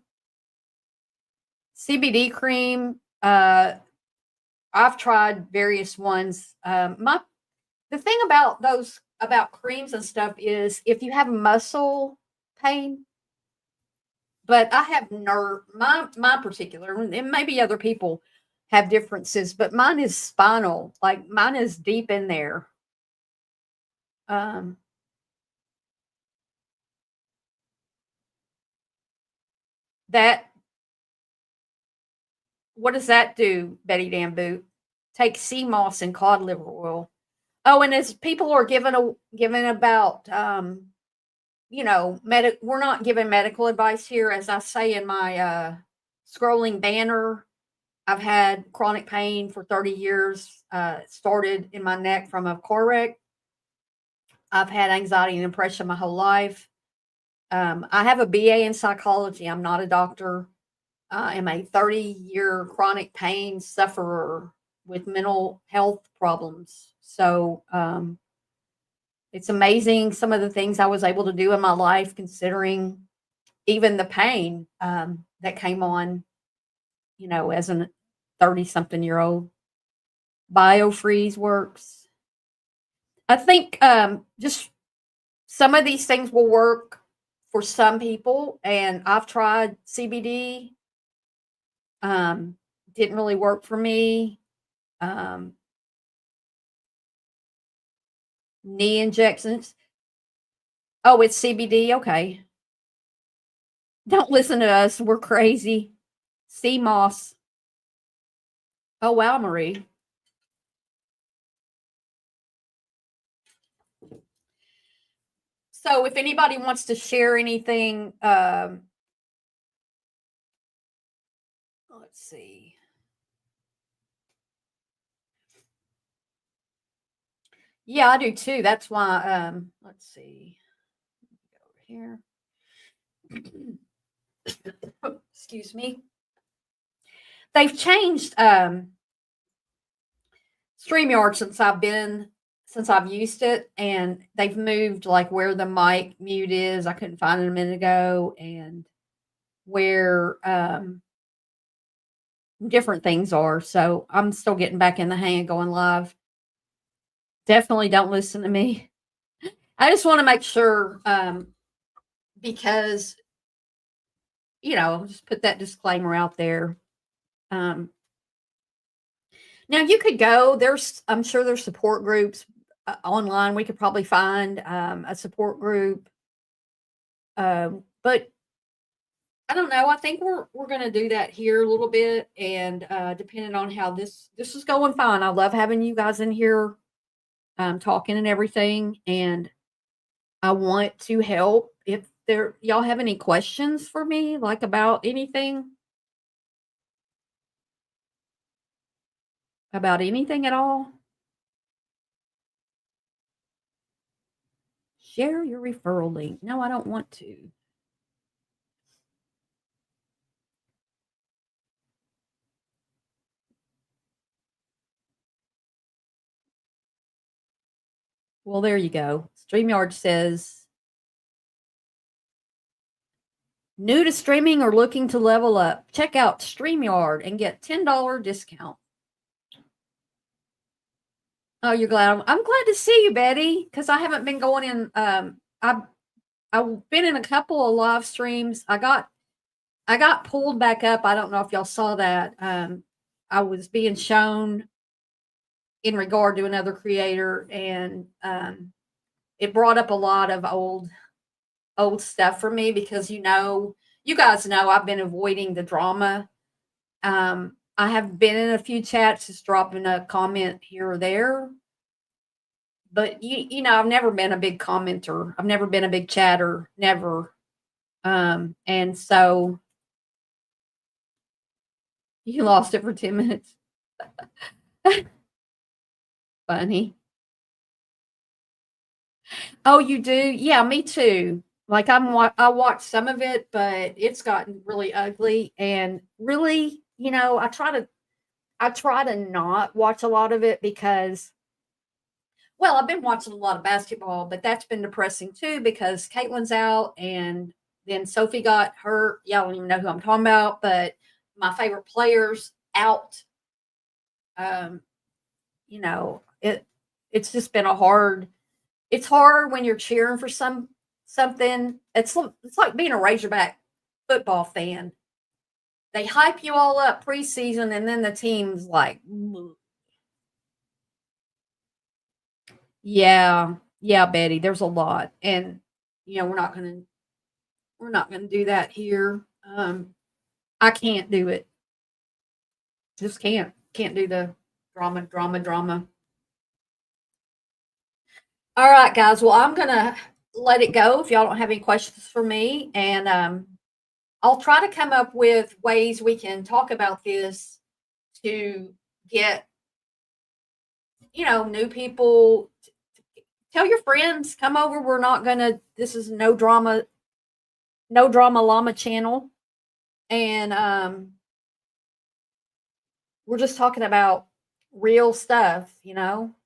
CBD cream. I've tried various ones. The thing about those about creams and stuff is if you have muscle pain, but I have nerve my particular, and maybe other people have differences, but mine is spinal. Like mine is deep in there. Um, that what does that do, Betty Damboot? Take sea moss and cod liver oil. Oh, and as people are giving about we're not giving medical advice here. As I say in my scrolling banner, I've had chronic pain for 30 years. It started in my neck from a car wreck. I've had anxiety and depression my whole life. I have a BA in psychology. I'm not a doctor. I am a 30-year chronic pain sufferer with mental health problems. So it's amazing some of the things I was able to do in my life, considering even the pain that came on, as a 30-something-year-old. BioFreeze works. I think just some of these things will work for some people, and I've tried CBD. Didn't really work for me. Knee injections. Oh, it's CBD. Okay. Don't listen to us. We're crazy. Sea moss. Oh, wow, Marie. So if anybody wants to share anything, let's see. Yeah, I do too. That's why, let's see. Over here. Excuse me. They've changed StreamYard since I've used it, and they've moved like where the mic mute is. I couldn't find it a minute ago, and where different things are. So I'm still getting back in the hang of going live. Definitely don't listen to me. I just want to make sure because just put that disclaimer out there. Now you could go. I'm sure there's support groups online. We could probably find a support group, but I don't know. I think we're going to do that here a little bit, and depending on how this is going, fine. I love having you guys in here, talking and everything, and I want to help. If y'all have any questions for me, like about anything at all, share your referral link. No, I don't want to. Well, there you go. StreamYard says, new to streaming or looking to level up, check out StreamYard and get $10 discount. Oh, you're glad. I'm glad to see you, Betty, because I haven't been going in. I've been in a couple of live streams. I got pulled back up. I don't know if y'all saw that. I was being shown in regard to another creator, and it brought up a lot of old stuff for me because you guys know I've been avoiding the drama. I have been in a few chats, just dropping a comment here or there. But I've never been a big commenter. I've never been a big chatter, never. And so you lost it for 10 minutes. Funny. Oh, you do? Yeah, me too. Like I watched some of it, but it's gotten really ugly, and really, I try to not watch a lot of it because, well, I've been watching a lot of basketball, but that's been depressing too because Caitlin's out, and Then Sophie got hurt. Y'all don't even know who I'm talking about, but my favorite players out. You know, it's just been it's hard when you're cheering for something. It's like being a Razorback football fan. They hype you all up preseason, and then the team's like, yeah, Betty, there's a lot, and we're not gonna do that here. I can't do it. Just can't do the drama. All right, guys. Well, I'm gonna let it go if y'all don't have any questions for me, and I'll try to come up with ways we can talk about this to get new people. Tell your friends, come over. We're not gonna. This is no drama llama channel, and we're just talking about real stuff.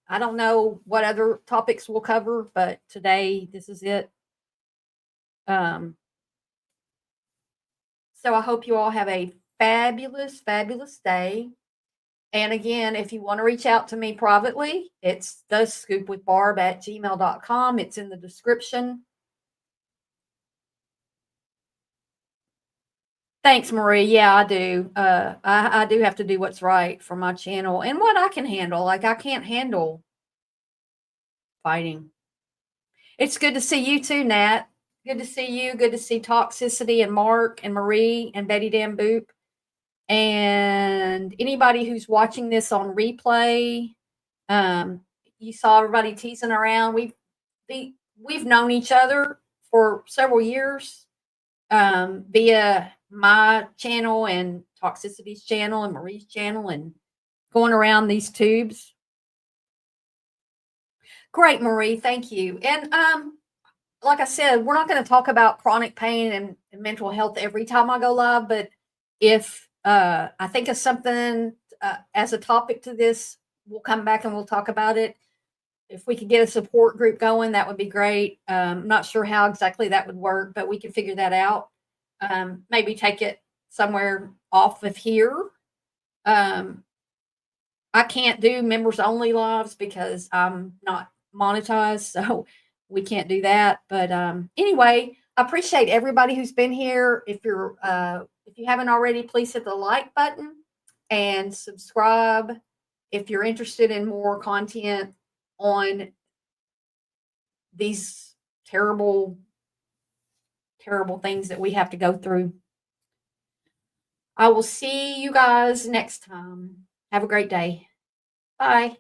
I don't know what other topics we'll cover, but today this is it. So I hope you all have a fabulous, fabulous day. And again, if you want to reach out to me privately, it's thescoopwithbarb@gmail.com. It's in the description. Thanks, Marie. Yeah, I do. I do have to do what's right for my channel and what I can handle. Like, I can't handle fighting. It's good to see you too, Nat. Good to see you. Good to see Toxicity and Mark and Marie and Betty Dan Boop. And anybody who's watching this on replay, you saw everybody teasing around. We've known each other for several years via my channel and Toxicity's channel and Marie's channel and going around these tubes. Great, Marie. Thank you. And like I said, we're not going to talk about chronic pain and mental health every time I go live, but if I think of something as a topic to this, we'll come back and we'll talk about it. If we could get a support group going, that would be great. I'm not sure how exactly that would work, but we can figure that out. Maybe take it somewhere off of here. I can't do members only lives because I'm not monetized, so we can't do that. But anyway, I appreciate everybody who's been here. If you haven't already, please hit the like button and subscribe if you're interested in more content on these terrible things that we have to go through. I will see you guys next time. Have a great day. Bye.